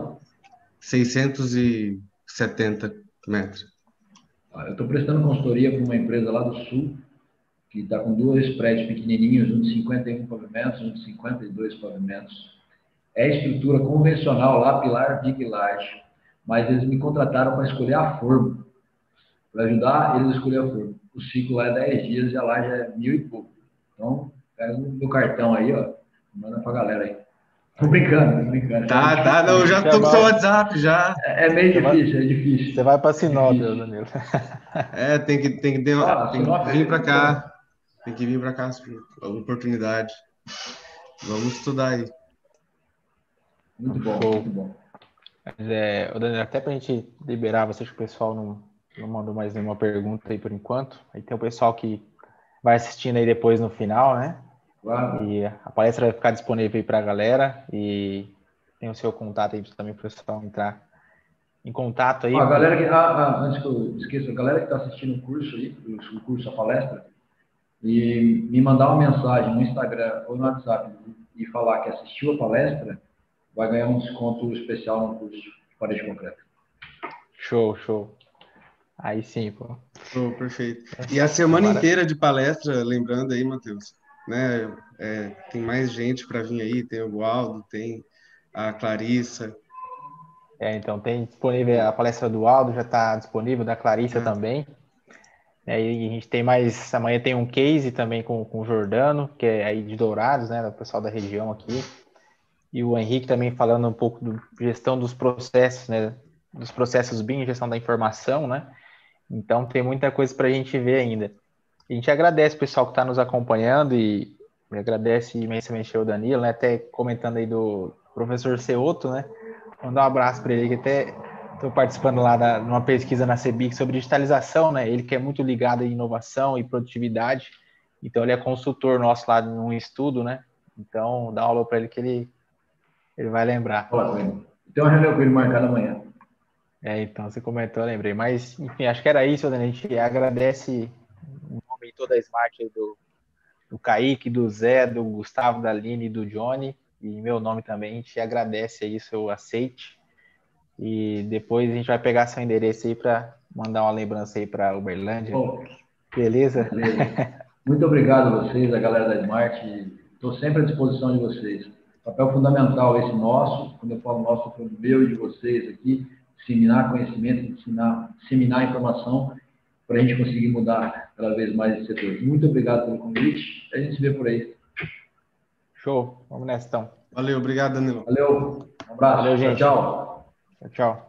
670 metros. Eu estou prestando consultoria para uma empresa lá do Sul, que está com dois prédios pequenininhos, um de 51 pavimentos, um de 52 pavimentos. É estrutura convencional lá, pilar, big laje. Mas eles me contrataram para escolher a forma, para ajudar eles a escolher a forma. O ciclo lá é 10 dias e a laje é 1.000 e pouco. Então, pega no cartão aí, ó, manda para a galera aí. Tô brincando, tô brincando. Tá, não, eu já tô com seu WhatsApp, já. É meio difícil, é difícil. Você vai para Sinop, Danilo. Tem que vir para cá. Tem que vir para cá, oportunidade. Vamos estudar aí. Muito bom, Show. muito bom. Danilo, até para a gente liberar vocês, que o pessoal não mandou mais nenhuma pergunta aí por enquanto. Aí tem o pessoal que vai assistindo aí depois no final, né? Claro. E a palestra vai ficar disponível aí para a galera. E tem o seu contato aí também para o pessoal entrar em contato aí. A galera que, antes que eu esqueça, a galera que está assistindo o curso aí, o curso, a palestra, e me mandar uma mensagem no Instagram ou no WhatsApp e falar que assistiu a palestra, vai ganhar um desconto especial no curso de parede concreta. Show. Aí sim, pô. Show, perfeito. E a semana inteira de palestra, lembrando aí, Matheus, né? Tem mais gente para vir aí, tem o Aldo, tem a Clarissa. Então tem disponível a palestra do Aldo, já está disponível, da Clarissa também. E aí a gente tem mais, amanhã tem um case também com o Jordano, que é aí de Dourados, né, do pessoal da região aqui. E o Henrique também falando um pouco de gestão dos processos, né, dos processos BIM, gestão da informação, né. Então tem muita coisa para a gente ver ainda. A gente agradece o pessoal que está nos acompanhando e agradece imensamente o Danilo, né, até comentando aí do professor Ceoto, né. Mandar um abraço para ele, que até estou participando lá numa pesquisa na CEBIC sobre digitalização, né? Ele que é muito ligado em inovação e produtividade, então ele é consultor nosso lá num estudo, né? Então dá uma aula para ele que ele vai lembrar. Fala com ele. Tem uma reunião com ele marcada amanhã. Então você comentou, eu lembrei. Mas, enfim, acho que era isso, né? A gente agradece o nome toda a Smart aí do Kaique, do Zé, do Gustavo, da Aline e do Johnny, e meu nome também. A gente agradece aí o seu aceite. E depois a gente vai pegar seu endereço aí para mandar uma lembrança aí para Uberlândia. Beleza? Muito obrigado a vocês, a galera da Smart. Estou sempre à disposição de vocês. Papel fundamental esse nosso, quando eu falo nosso, foi meu e de vocês aqui, disseminar conhecimento, disseminar informação para a gente conseguir mudar cada vez mais esse setor. Muito obrigado pelo convite. A gente se vê por aí. Show. Vamos nessa então. Valeu, obrigado, Danilo. Valeu. Um abraço. Valeu, gente. Tchau. Tchau.